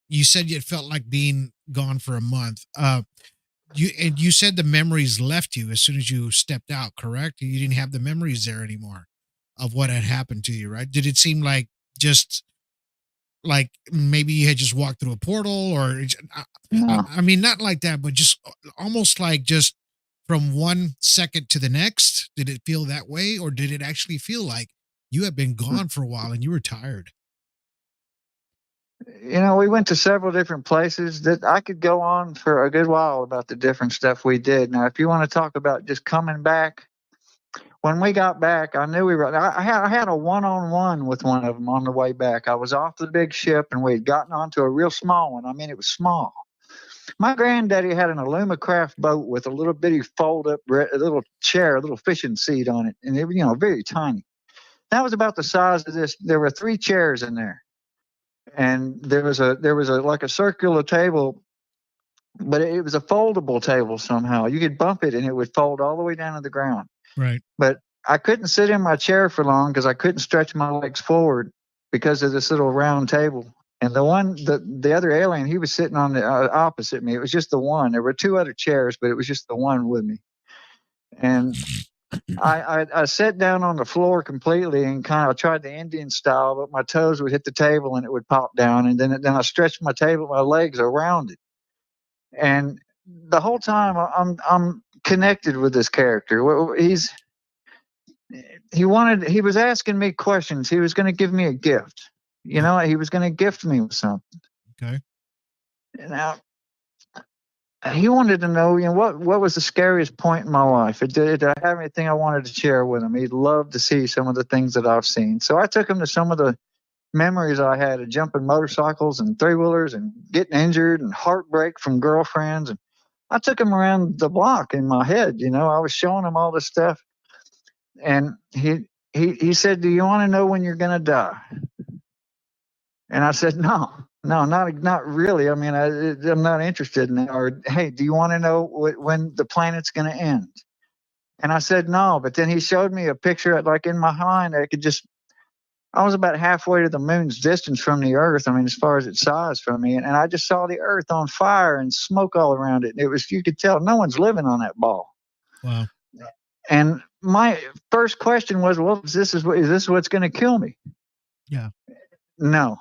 you said it felt like being gone for a month. You said the memories left you as soon as you stepped out, correct? You didn't have the memories there anymore of what had happened to you, right? Did it seem like just like maybe you had just walked through a portal, or No. I mean, not like that, but just almost like just from one second to the next? Did it feel that way, or did it actually feel like you had been gone for a while and you were tired? We went to several different places that I could go on for a good while about the different stuff we did. Now, if you want to talk about just coming back, when we got back, I knew I had a one-on-one with one of them on the way back. I was off the big ship, and we had gotten onto a real small one. I mean, it was small. My granddaddy had an Alumacraft boat with a little bitty fold-up little chair, a little fishing seat on it, and it was, very tiny. That was about the size of this. There were 3 chairs in there, and there was like a circular table, but it was a foldable table somehow. You could bump it, and it would fold all the way down to the ground. Right. But I couldn't sit in my chair for long because I couldn't stretch my legs forward because of this little round table. And the other alien, he was sitting on the opposite me. It was just the one. There were 2 other chairs, but it was just the one with me. And I sat down on the floor completely and kind of tried the Indian style, but my toes would hit the table and it would pop down. And then I stretched my legs around it. And the whole time I'm connected with this character. He was asking me questions. He was going to give me a gift. He was going to gift me with something. Okay. Now, he wanted to know, what was the scariest point in my life? Did I have anything I wanted to share with him? He'd love to see some of the things that I've seen. So I took him to some of the memories I had of jumping motorcycles and 3-wheelers and getting injured and heartbreak from girlfriends. And I took him around the block in my head. I was showing him all this stuff. And he said, "Do you want to know when you're going to die?" And I said, No, not really. I mean, I'm not interested in that. Or, hey, do you want to know when the planet's going to end? And I said, no. But then he showed me a picture, like in my mind, I was about halfway to the moon's distance from the Earth. I mean, as far as its size from me. And I just saw the Earth on fire and smoke all around it. And you could tell no one's living on that ball. Wow. And my first question was, well, is this what's going to kill me? Yeah. No,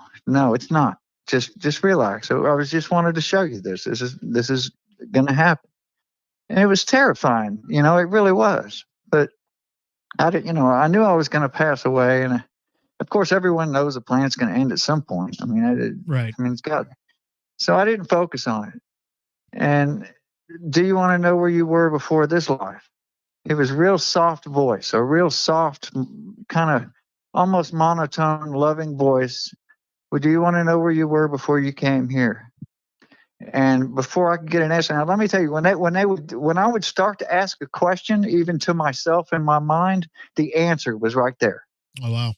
it's not. Just relax. So I just wanted to show you this. This is going to happen. And it was terrifying. It really was. But I knew I was going to pass away. And of course, everyone knows the planet's going to end at some point. I mean, right. I mean, it's got. So I didn't focus on it. And do you want to know where you were before this life? It was real soft voice, a real soft, kind of almost monotone, loving voice. Well, do you want to know where you were before you came here? And before I could get an answer, now let me tell you, when I would start to ask a question, even to myself in my mind, the answer was right there. Oh wow!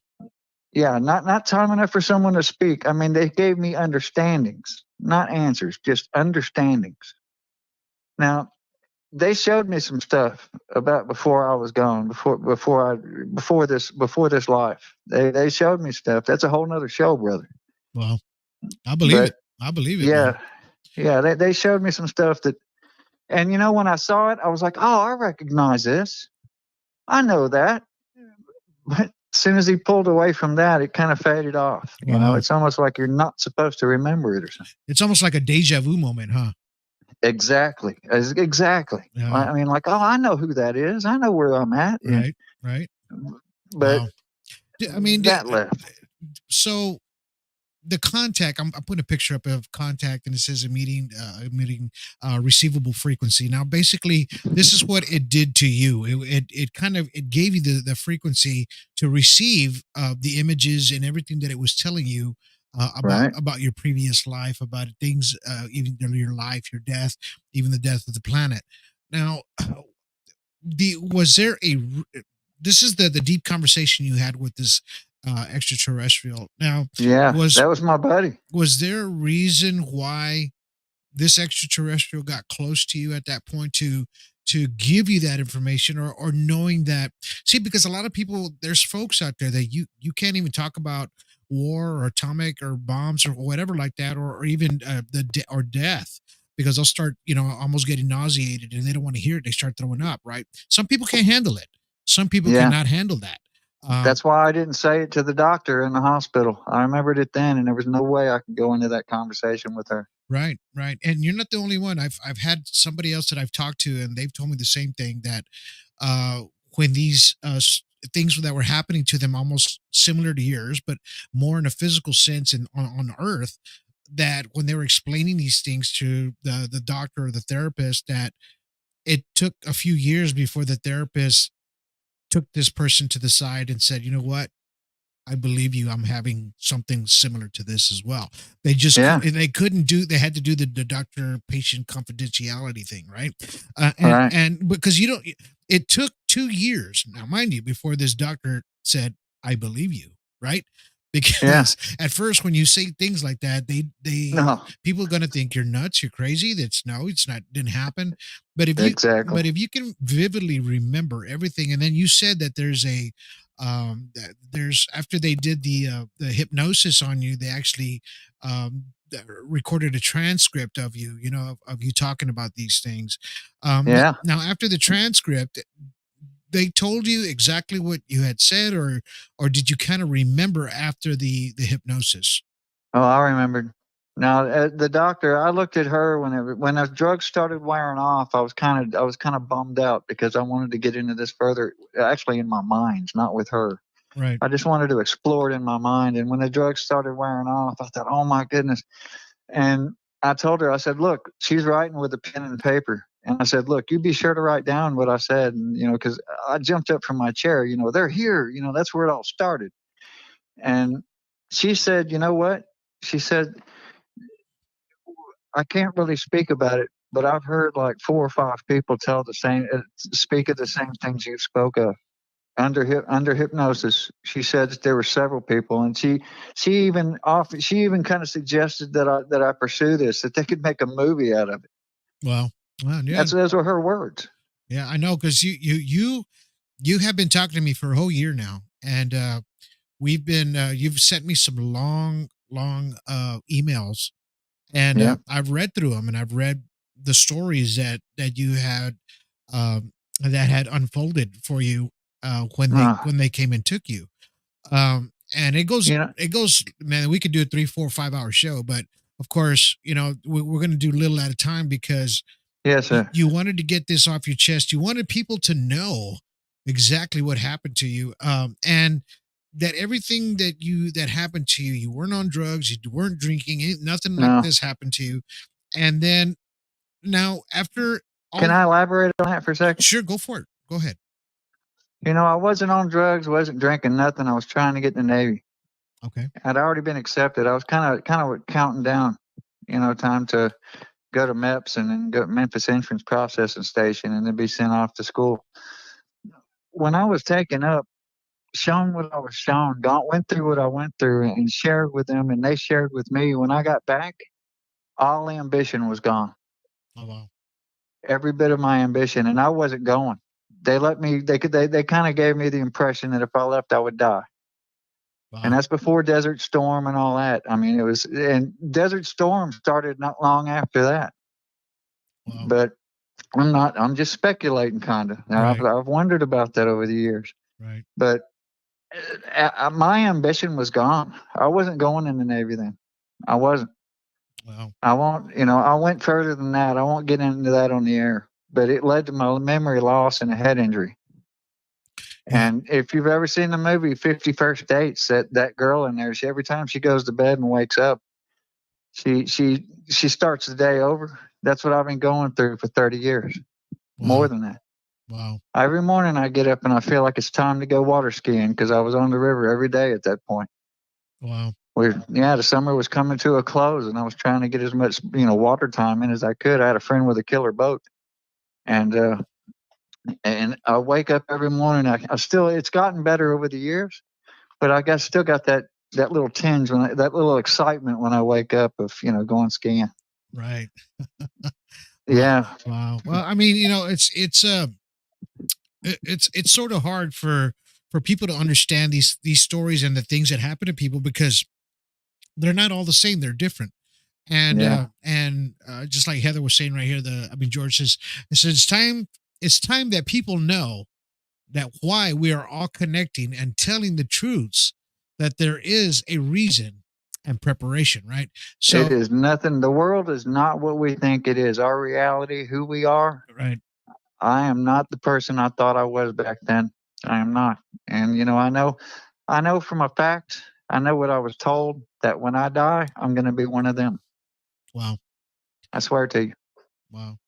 Yeah, not time enough for someone to speak. I mean, they gave me understandings, not answers, just understandings. Now, they showed me some stuff about before I was gone, before this life. They showed me stuff. That's a whole nother show, brother. Wow. I believe it. I believe it. Yeah. Man. Yeah. They showed me some stuff and when I saw it, I was like, oh, I recognize this. I know that. But as soon as he pulled away from that, it kind of faded off. You know, Wow. it's almost like you're not supposed to remember it or something. It's almost like a deja vu moment, huh? Exactly. Exactly. Yeah. I mean, like, oh, I know who that is. I know where I'm at. Right. Right. But Wow. I mean, that left. So the contact, I'm putting a picture up of contact, and it says emitting receivable frequency. Now, basically, this is what it did to you. It kind of it gave you the frequency to receive the images and everything that it was telling you about your previous life, about things, even your life, your death, even the death of the planet. Now, was there a this is the deep conversation you had with this extraterrestrial. Now, that was my buddy. Was there a reason why this extraterrestrial got close to you at that point to give you that information, or knowing that? See, because a lot of people, there's folks out there that you can't even talk about war or atomic or bombs or whatever like that, or even or death, because they'll start, almost getting nauseated and they don't want to hear it. They start throwing up, right? Some people can't handle it. Some people cannot handle that. That's why I didn't say it to the doctor in the hospital. I remembered it then, and there was no way I could go into that conversation with her. Right, right. And you're not the only one. I've had somebody else that I've talked to, and they've told me the same thing, that when these things that were happening to them, almost similar to yours, but more in a physical sense and on Earth, that when they were explaining these things to the doctor or the therapist, that it took a few years before the therapist took this person to the side and said, you know what? I believe you. I'm having something similar to this as well. They just they couldn't do. They had to do the doctor-patient confidentiality thing, right? And because it took 2 years now, mind you, before this doctor said, "I believe you," right? Because at first, when you say things like that, people are going to think you're nuts, you're crazy. It's not, didn't happen. But if you can vividly remember everything, and then you said that there's after they did the hypnosis on you, they actually recorded a transcript of you, of you talking about these things. Now, after the transcript, they told you exactly what you had said, or did you kind of remember after the hypnosis? Oh, I remembered. Now, the doctor, I looked at her when the drugs started wearing off. I was kind of bummed out, because I wanted to get into this further, actually in my mind, not with her. Right. I just wanted to explore it in my mind. And when the drugs started wearing off, I thought, oh my goodness. And I told her, I said, look, she's writing with a pen and paper. And I said, look, you be sure to write down what I said. And, because I jumped up from my chair, they're here, that's where it all started. And she said, you know what? She said, I can't really speak about it, but I've heard like 4 or 5 people speak of the same things you spoke of under hypnosis. She said that there were several people, and she even kind of suggested that I pursue this, that they could make a movie out of it. Wow. Yeah. Those were her words. Yeah, I know, because you have been talking to me for a whole year now, and we've been you've sent me some long emails, and I've read through them, and I've read the stories that you had that had unfolded for you when they came and took you. And it goes, man, we could do a 3, 4, 5 hour show, but of course, we're going to do little at a time, because yes, sir. You wanted to get this off your chest. You wanted people to know exactly what happened to you. And that everything that happened to you, you weren't on drugs, you weren't drinking, nothing like this happened to you. And then now, after can I elaborate on that for a second? Sure, go for it. Go ahead. I wasn't on drugs, wasn't drinking nothing. I was trying to get in the Navy. Okay. I'd already been accepted. I was kind of counting down, time to go to MEPS and then go to Memphis Entrance Processing Station, and then be sent off to school. When I was taken up, shown what I was shown, went through what I went through, and shared with them, and they shared with me. When I got back, all ambition was gone. Oh, wow. Every bit of my ambition, and I wasn't going. They let me. They kind of gave me the impression that if I left, I would die. Wow. And that's before Desert Storm and all that. I mean, and Desert Storm started not long after that. Wow. But I'm just speculating, kind of. Right. I've wondered about that over the years. Right. But my ambition was gone. I wasn't going in the Navy then. I wasn't. Wow. I won't, I went further than that. I won't get into that on the air, but it led to my memory loss and a head injury. Yeah. And if you've ever seen the movie 50 First Dates, that girl in there, every time she goes to bed and wakes up, she starts the day over. That's what I've been going through for 30 years, more than that. Wow. Every morning I get up and I feel like it's time to go water skiing because I was on the river every day at that point. Wow. The summer was coming to a close, and I was trying to get as much, water time in as I could. I had a friend with a killer boat, and I wake up every morning. It's gotten better over the years, but still got that little tinge that little excitement when I wake up of going skiing. Right. Yeah. Wow. Well, I mean, it's sort of hard for people to understand these stories and the things that happen to people because they're not all the same. They're different. And just like Heather was saying right here, George says, it's time that people know that why we are all connecting and telling the truths, that there is a reason and preparation, right? So it is nothing. The world is not what we think it is. Our reality, who we are. Right. I am not the person I thought I was back then. I am not. And, I know from a fact, I know what I was told, that when I die, I'm going to be one of them. Wow. I swear to you. Wow.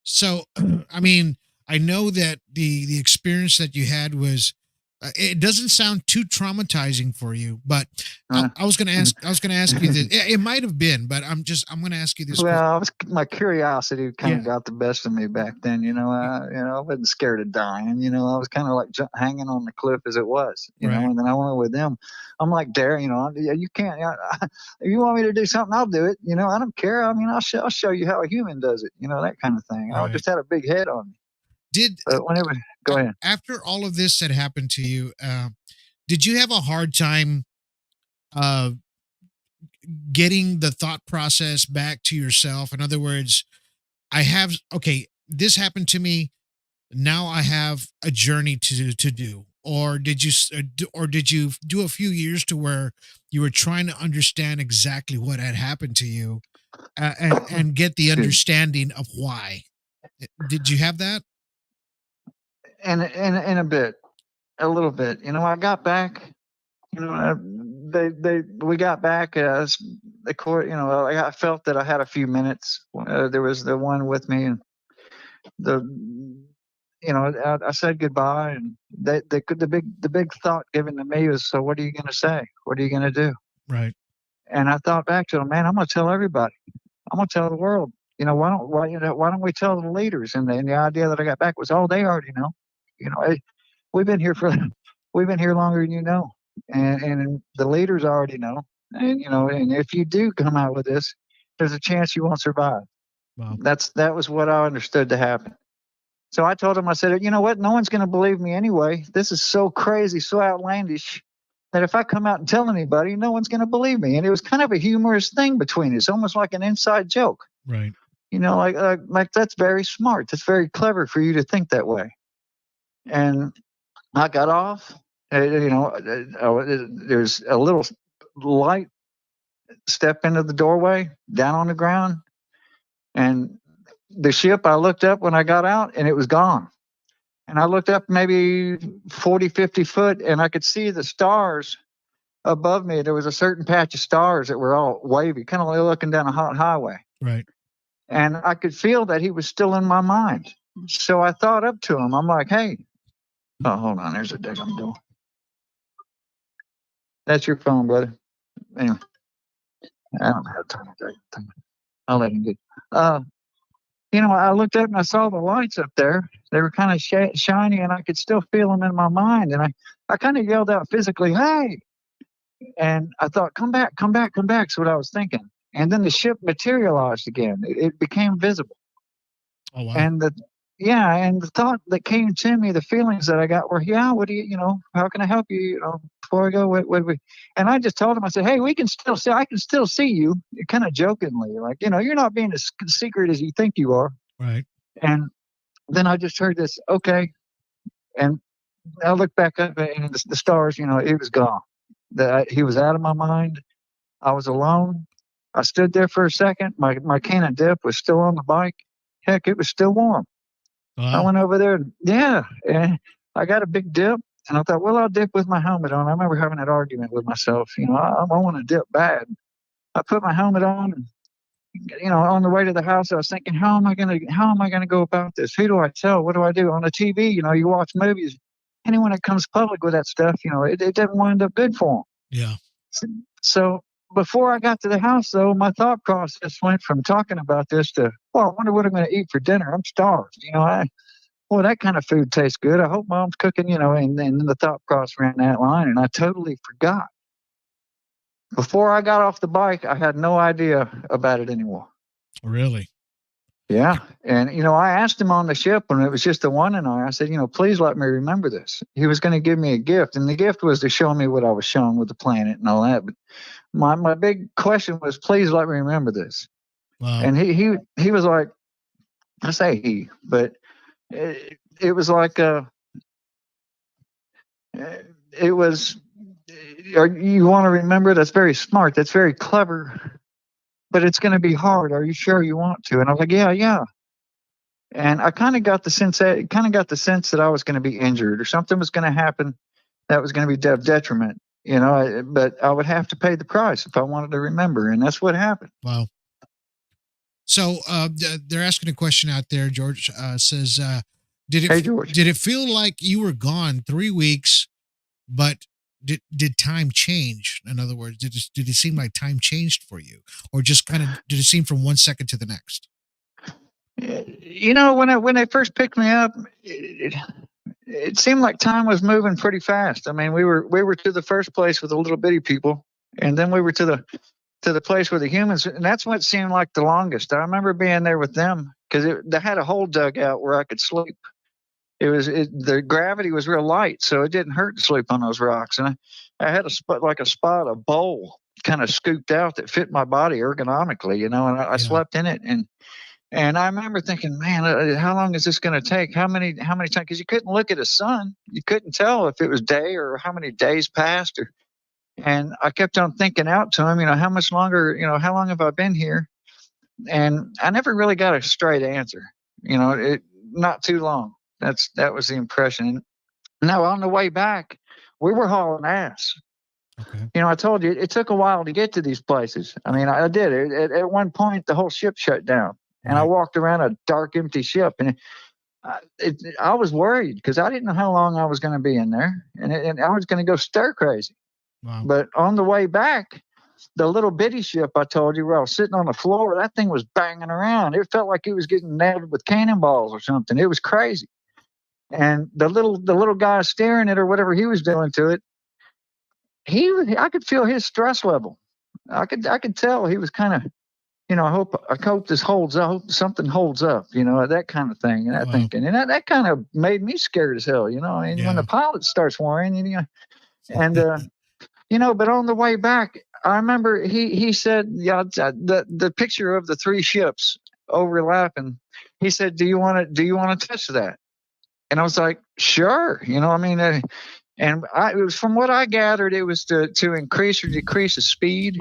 So, I mean, I know that the experience that you had was, it doesn't sound too traumatizing for you, but I was going to ask you this. It might have been, but I'm going to ask you this. Well, my curiosity kind of got the best of me back then. I wasn't scared of dying. I was kind of like hanging on the cliff as it was, Right. And then I went with them. I'm like, Dare, you can't, if you want me to do something, I'll do it. I don't care. I mean, I'll show you how a human does it, that kind of thing. Right. I just had a big head on me. Go ahead. After all of this had happened to you, did you have a hard time getting the thought process back to yourself? In other words, this happened to me. Now I have a journey to do. Or did you do a few years to where you were trying to understand exactly what had happened to you and get the understanding of why? Did you have that? In a little bit. I got back. We got back. The court. I felt that I had a few minutes. There was the one with me, and I said goodbye, and the big thought given to me was, so what are you going to say? What are you going to do? Right. And I thought back to them, man, I'm going to tell everybody. I'm going to tell the world. Why don't we tell the leaders? And the idea that I got back was, they already know. We've been here longer than you know, and the leaders already know. And if you do come out with this, there's a chance you won't survive. Wow. That was what I understood to happen. So I told him, I said, you know what? No one's going to believe me anyway. This is so crazy, so outlandish, that if I come out and tell anybody, no one's going to believe me. And it was kind of a humorous thing between us, almost like an inside joke. Right. Like that's very smart. That's very clever for you to think that way. And I got off. There's a little light step into the doorway, down on the ground, and the ship, I looked up when I got out, and it was gone. And I looked up maybe 40, 50 foot, and I could see the stars above me. There was a certain patch of stars that were all wavy, kind of like looking down a hot highway. Right. And I could feel that he was still in my mind. So I thought up to him. I'm like, hey, hold on. There's a daggone door. That's your phone, brother. Anyway, I don't have time to take it. I'll let him get. I looked up and I saw the lights up there. They were kind of shiny, and I could still feel them in my mind. And I kind of yelled out physically, hey! And I thought, come back, come back, come back. That's what I was thinking. And then the ship materialized again. It became visible. Oh, wow. And the thought that came to me, the feelings that I got were, what do you, how can I help you, before I go, what we, and I just told him, I said, hey, I can still see you, kind of jokingly, like, you're not being as secret as you think you are. Right. And then I just heard this, okay. And I looked back up and the stars, it was gone. He was out of my mind. I was alone. I stood there for a second. My can of dip was still on the bike. Heck, it was still warm. I Wow. went over there, and I got a big dip, and I thought, well, I'll dip with my helmet on. I remember having that argument with myself. I want to dip bad. I put my helmet on, and on the way to the house, I was thinking, how am I gonna go about this? Who do I tell? What do I do? On the TV, you watch movies. Anyone that comes public with that stuff, it doesn't wind up good for them. Yeah. So before I got to the house, though, my thought process went from talking about this to, well, I wonder what I'm going to eat for dinner. I'm starved. Well, that kind of food tastes good. I hope mom's cooking, and then the thought process ran that line, and I totally forgot. Before I got off the bike, I had no idea about it anymore. Really? Yeah. And, I asked him on the ship when it was just the one and I said, please let me remember this. He was going to give me a gift, and the gift was to show me what I was shown with the planet and all that. But my big question was, please let me remember this. Wow. And he was like, I say he, but it was like, it was, you want to remember it? That's very smart. That's very clever, but it's going to be hard. Are you sure you want to? And I was like, yeah. And I kind of got the sense that I was going to be injured or something was going to happen that was going to be detriment, but I would have to pay the price if I wanted to remember. And that's what happened. Wow. So they're asking a question out there. George says, did it feel like you were gone 3 weeks, but did time change? In other words, did it seem like time changed for you, or just kind of did it seem from 1 second to the next? When they first picked me up, it seemed like time was moving pretty fast. I mean, we were to the first place with the little bitty people, and then we were to the place with the humans, and that's what seemed like the longest. I remember being there with them because they had a hole dug out where I could sleep. The gravity was real light, so it didn't hurt to sleep on those rocks. And I had a bowl kind of scooped out that fit my body ergonomically, and I slept in it. And I remember thinking, man, how long is this going to take? How many times? Because you couldn't look at the sun. You couldn't tell if it was day or how many days passed. And I kept on thinking out to him, how much longer, how long have I been here? And I never really got a straight answer. Not too long. That was the impression. Now, on the way back, we were hauling ass. Okay. I told you, it took a while to get to these places. I mean, I did. At one point, the whole ship shut down. And I walked around a dark, empty ship, and I was worried because I didn't know how long I was going to be in there, and I was going to go stir crazy. Wow. But on the way back, the little bitty ship I told you, where I was sitting on the floor, that thing was banging around. It felt like it was getting nailed with cannonballs or something. It was crazy. And the little guy steering it or whatever he was doing to it, I could feel his stress level. I could tell he was kind of, I hope this holds up. I hope something holds up, that kind of thing. And thinking, and that kind of made me scared as hell, when the pilot starts worrying, and but on the way back, I remember he said, the picture of the three ships overlapping. He said, do you want to touch that? And I was like, sure, and it was, from what I gathered, it was to increase or decrease the speed.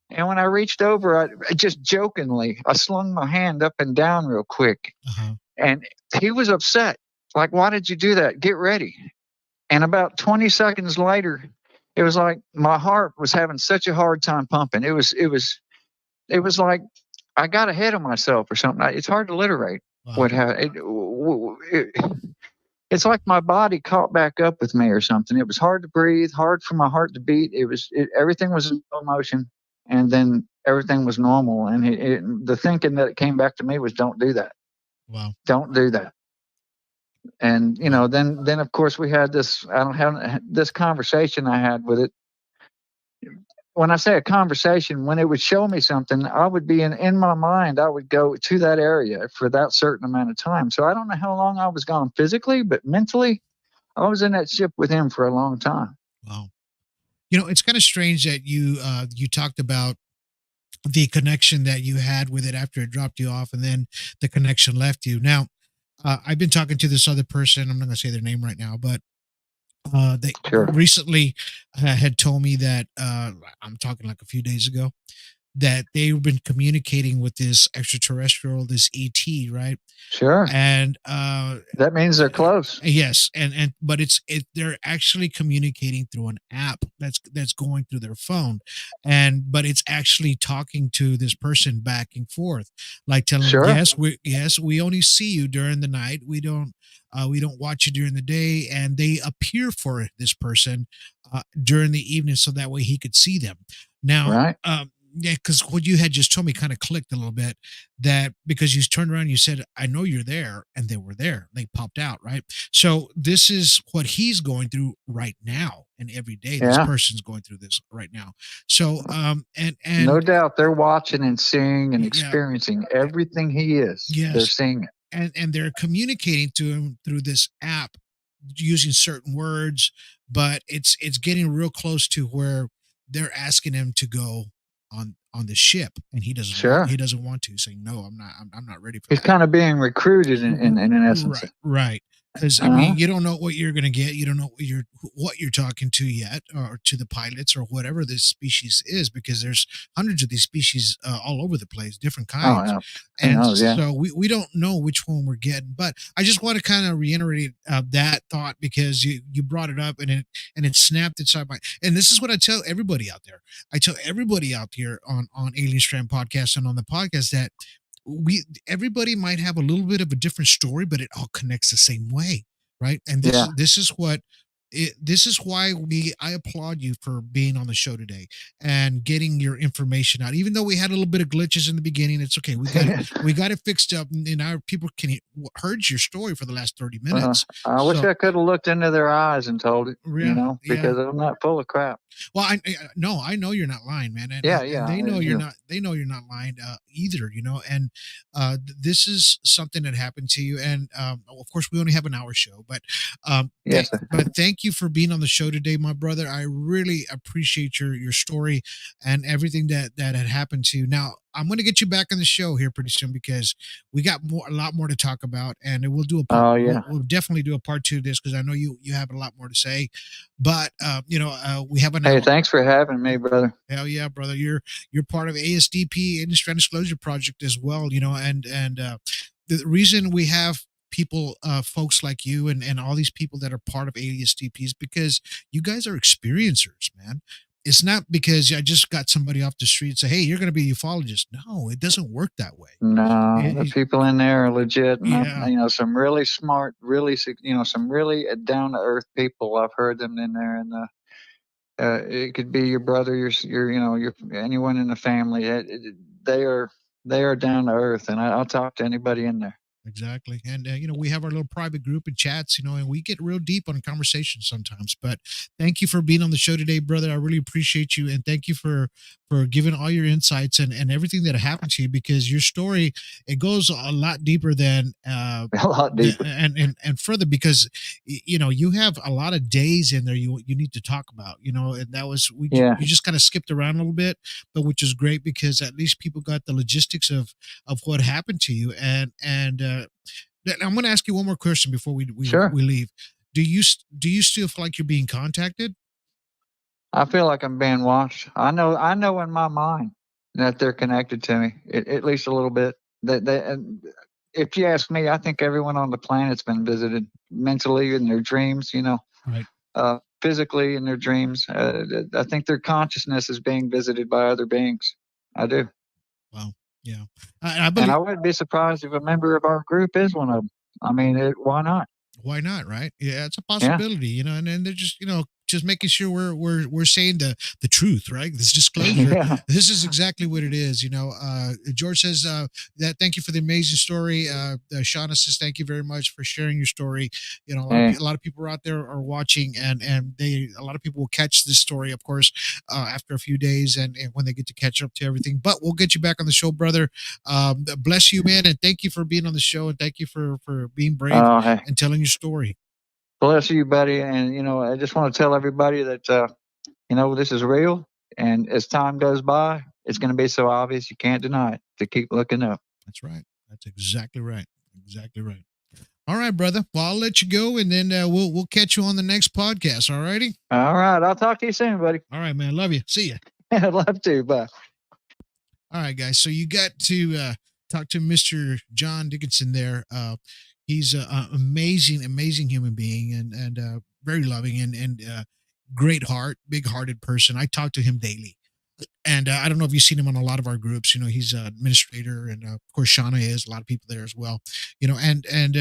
And when I reached over, I just jokingly, I slung my hand up and down real quick. Uh-huh. And he was upset. Like, why did you do that? Get ready. And about 20 seconds later, it was like my heart was having such a hard time pumping. It was like I got ahead of myself or something. It's hard to alliterate what happened. It's like my body caught back up with me or something. It was hard to breathe, hard for my heart to beat. Everything was in slow motion. And then everything was normal. And the thinking that came back to me was, don't do that. Wow. Don't do that. And, then of course we had this conversation I had with it. When I say a conversation, when it would show me something, I would be in my mind, I would go to that area for that certain amount of time. So I don't know how long I was gone physically, but mentally, I was in that ship with him for a long time. Wow. It's kind of strange that you talked about the connection that you had with it after it dropped you off, and then the connection left you. Now, I've been talking to this other person. I'm not going to say their name right now, but They Sure. recently had told me that I'm talking like a few days ago that they've been communicating with this extraterrestrial, this ET, right? Sure. And That means they're close. yes, and but they're actually communicating through an app that's going through their phone, but it's actually talking to this person back and forth, like telling them, Sure. we only see you during the night, we don't watch you during the day, and they appear for this person during the evening so that way he could see them. Now, Right. yeah, because what you had just told me kind of clicked a little bit, that because you turned around, you said, I know you're there, and they were there. They popped out, right? So this is what he's going through right now. And every day this Yeah. person's going through this right now. So and No doubt they're watching and seeing and Yeah. experiencing everything he is. Yes. They're seeing it. and they're communicating to him through this app using certain words, but it's getting real close to where they're asking him to go on the ship, and Sure. he doesn't want to, saying no, I'm not ready for He's that. kind of being recruited in essence. Right. Because I mean, you don't know what you're going to get. You don't know what you're talking to yet, or to the pilots, or whatever this species is, because there's hundreds of these species all over the place, different kinds. Yeah. And Yeah. so we don't know which one we're getting. But I just want to kind of reiterate that thought, because you brought it up, and it snapped inside my. And this is what I tell everybody out there. I tell everybody out here on Alien Strand Podcast and on the podcast that everybody might have a little bit of a different story, but it all connects the same way, right? And this is why I applaud you for being on the show today and getting your information out. Even though we had a little bit of glitches in the beginning, it's okay. We got it fixed up, and our people heard your story for the last 30 minutes. I wish I could have looked into their eyes and told it, because I'm not full of crap. Well, I know you're not lying, man. And, and they know you're not. They know you're not lying either. And this is something that happened to you. And of course, we only have an hour show, but Yes. but thank you for being on the show today, my brother. I really appreciate your story and everything that had happened to you. Now, I'm going to get you back on the show here pretty soon, because we got a lot more to talk about, and we'll do a part. We'll definitely do a part 2 of this, because I know you have a lot more to say. But we have an. Hey, thanks for having me, brother. Hell yeah, brother! You're part of ASDP Industry Disclosure Project as well. And the reason we have people, folks like you, and all these people that are part of ASDP is because you guys are experiencers, man. It's not because I just got somebody off the street and say, hey, you're going to be a ufologist. No, it doesn't work that way. No, the people in there are legit. Yeah. Some really smart, really, some really down to earth people. I've heard them in there, and it could be your brother, your anyone in the family. They are down to earth, and I'll talk to anybody in there. Exactly. And, we have our little private group and chats, and we get real deep on conversations sometimes. But thank you for being on the show today, brother. I really appreciate you. And thank you for giving all your insights and everything that happened to you, because your story, it goes a lot deeper than a lot deeper and further, because, you have a lot of days in there you need to talk about, and that was, you just kind of skipped around a little bit, but which is great, because at least people got the logistics of what happened to you. And I'm going to ask you one more question before we leave. Do you still feel like you're being contacted? I feel like I'm being watched. I know in my mind that they're connected to me, at least a little bit. If you ask me, I think everyone on the planet's been visited mentally in their dreams, right. Physically in their dreams. I think their consciousness is being visited by other beings. I do. Wow. Yeah. And I wouldn't be surprised if a member of our group is one of them. I mean, why not? Why not? Right. Yeah. It's a possibility, and then they're just, just making sure we're saying the truth, right? This disclosure. This is exactly what it is. George says that thank you for the amazing story. Shauna says thank you very much for sharing your story. A lot of people out there are watching, and a lot of people will catch this story, of course, after a few days, and when they get to catch up to everything. But we'll get you back on the show, brother. Bless you, man, and thank you for being on the show, and thank you for being brave and telling your story. Bless you, buddy. And, I just want to tell everybody that, this is real. And as time goes by, it's going to be so obvious you can't deny it, to keep looking up. That's right. That's exactly right. Exactly right. All right, brother. Well, I'll let you go, and then we'll catch you on the next podcast. All righty. All right. I'll talk to you soon, buddy. All right, man. Love you. See ya. I'd love to. Bye. All right, guys. So you got to talk to Mr. John Dickinson there. He's an amazing human being, and very loving, and great heart, big-hearted person. I talk to him daily. And I don't know if you've seen him on a lot of our groups. He's an administrator, and of course Shauna is. A lot of people there as well. And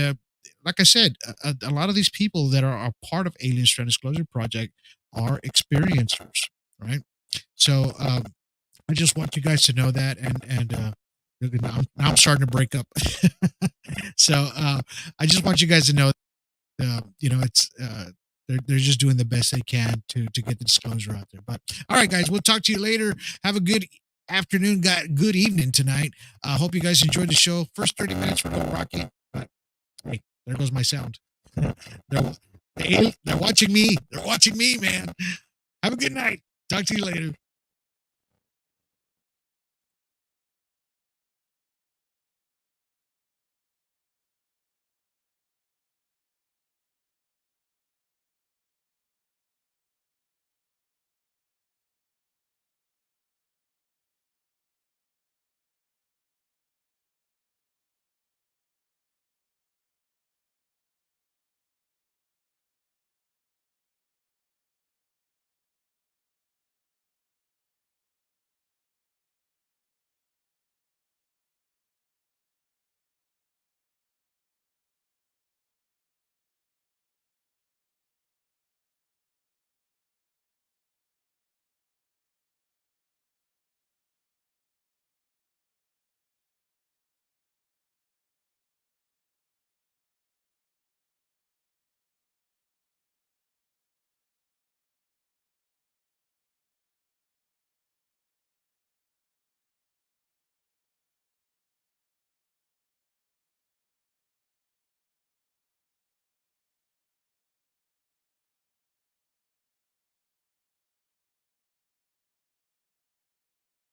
like I said, a lot of these people that are a part of Alien Strand Disclosure Project are experiencers, right? So I just want you guys to know that, and now I'm starting to break up. So I just want you guys to know, it's. They're just doing the best they can to get the disclosure out there. But all right, guys, we'll talk to you later. Have a good afternoon, good evening tonight. Hope you guys enjoyed the show. First 30 minutes were a little rocky, but hey, there goes my sound. They're watching me. They're watching me, man. Have a good night. Talk to you later.